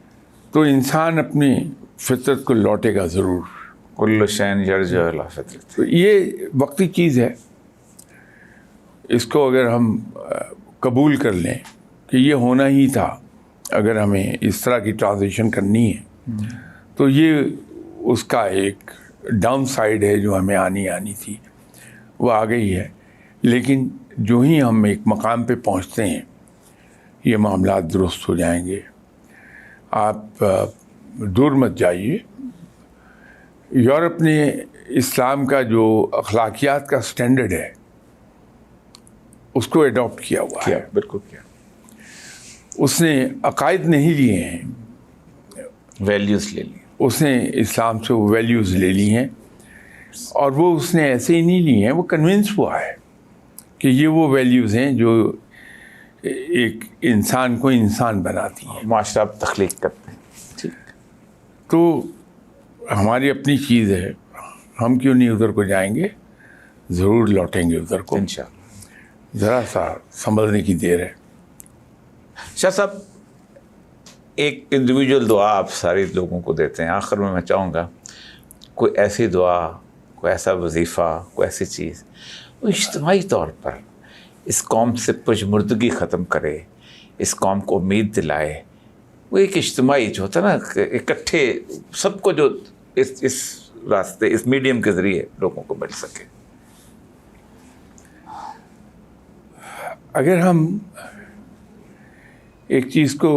[SPEAKER 1] تو انسان اپنی فطرت کو لوٹے گا ضرور۔
[SPEAKER 2] کل شین یرجع الی فطرت،
[SPEAKER 1] تو یہ وقتی چیز ہے، اس کو اگر ہم قبول کر لیں کہ یہ ہونا ہی تھا، اگر ہمیں اس طرح کی ٹرانزیشن کرنی ہے تو یہ اس کا ایک ڈاؤن سائڈ ہے جو ہمیں آنی تھی، وہ آ گئی ہے۔ لیکن جو ہی ہم ایک مقام پہ پہنچتے ہیں یہ معاملات درست ہو جائیں گے۔ آپ دور مت جائیے، یورپ نے اسلام کا جو اخلاقیات کا سٹینڈرڈ ہے اس کو ایڈاپٹ کیا ہوا ہے،
[SPEAKER 2] بالکل کیا،
[SPEAKER 1] اس نے عقائد نہیں لیے ہیں،
[SPEAKER 2] ویلیوز لے لی،
[SPEAKER 1] اس نے اسلام سے وہ ویلیوز لے لی ہیں، اور وہ اس نے ایسے ہی نہیں لی ہیں، وہ کنونس ہوا ہے کہ یہ وہ ویلیوز ہیں جو ایک انسان کو انسان بناتی ہیں،
[SPEAKER 2] معاشرہ آپ تخلیق کرتے ہیں۔ ٹھیک،
[SPEAKER 1] تو ہماری اپنی چیز ہے، ہم کیوں نہیں ادھر کو جائیں گے، ضرور لوٹیں گے ادھر کو،
[SPEAKER 2] انشاءاللہ۔
[SPEAKER 1] ذرا سا سنبھلنے کی دیر ہے۔
[SPEAKER 2] شاہ صاحب، ایک انڈیویجول دعا آپ سارے لوگوں کو دیتے ہیں، آخر میں چاہوں گا کوئی ایسی دعا، کوئی ایسا وظیفہ، کوئی ایسی چیز وہ اجتماعی طور پر اس قوم سے پشمردگی ختم کرے، اس قوم کو امید دلائے، وہ ایک اجتماعی جو ہوتا ہے نا کہ اکٹھے سب کو جو اس راستے، اس میڈیم کے ذریعے لوگوں کو مل سکے۔
[SPEAKER 1] اگر ہم ایک چیز کو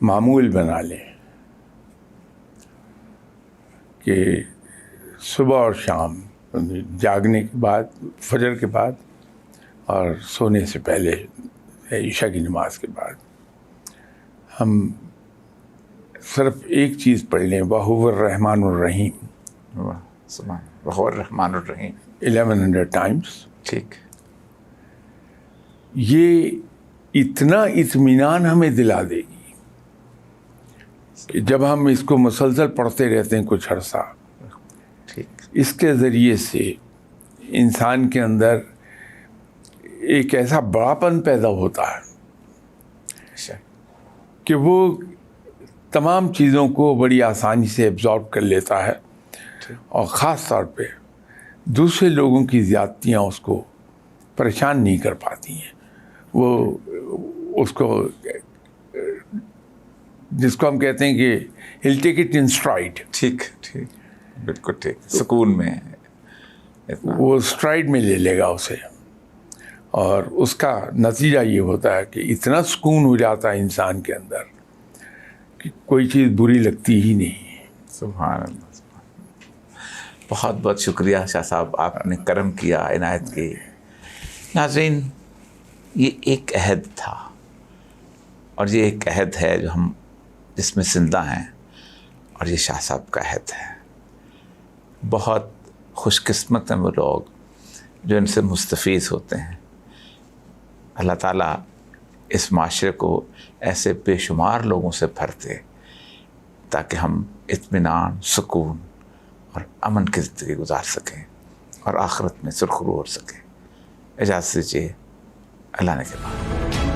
[SPEAKER 1] معمول بنا لیں کہ صبح اور شام، جاگنے کے بعد، فجر کے بعد اور سونے سے پہلے، عشاء کی نماز کے بعد، ہم صرف ایک چیز پڑھ لیں، وَهُوَ الرَّحْمَنُ الرَّحِيمُ،
[SPEAKER 2] وَهُوَ الرحمن الرحیم،
[SPEAKER 1] 1100 ٹائمز،
[SPEAKER 2] ٹھیک،
[SPEAKER 1] یہ اتنا اطمینان ہمیں دلا دے گی کہ جب ہم اس کو مسلسل پڑھتے رہتے ہیں کچھ عرصہ،
[SPEAKER 2] ٹھیک،
[SPEAKER 1] اس کے ذریعے سے انسان کے اندر ایک ایسا بڑاپن پیدا ہوتا ہے کہ وہ تمام چیزوں کو بڑی آسانی سے ایبزارب کر لیتا ہے، اور خاص طور پہ دوسرے لوگوں کی زیادتیاں اس کو پریشان نہیں کر پاتی ہیں۔ وہ اس کو، جس کو ہم کہتے ہیں کہ he'll take it in stride،
[SPEAKER 2] ٹھیک، ٹھیک، بالکل ٹھیک، سکون میں
[SPEAKER 1] وہ اسٹرائڈ میں لے لے گا اسے، اور اس کا نتیجہ یہ ہوتا ہے کہ اتنا سکون ہو جاتا ہے انسان کے اندر کہ کوئی چیز بری لگتی ہی نہیں۔
[SPEAKER 2] سبحان اللہ، بہت بہت شکریہ شاہ صاحب، آپ نے کرم کیا، عنایت کی۔ ناظرین، یہ ایک عہد تھا، اور یہ ایک عہد ہے جو ہم جس میں زندہ ہیں، اور یہ شاہ صاحب کا عہد ہے۔ بہت خوش قسمت ہیں وہ لوگ جو ان سے مستفیض ہوتے ہیں۔ اللہ تعالیٰ اس معاشرے کو ایسے بے شمار لوگوں سے بھر دے تاکہ ہم اطمینان، سکون اور امن کی زندگی گزار سکیں، اور آخرت میں سرخرو ہو سکیں۔ اجازت دیجیے، اللہ نے کے بعد۔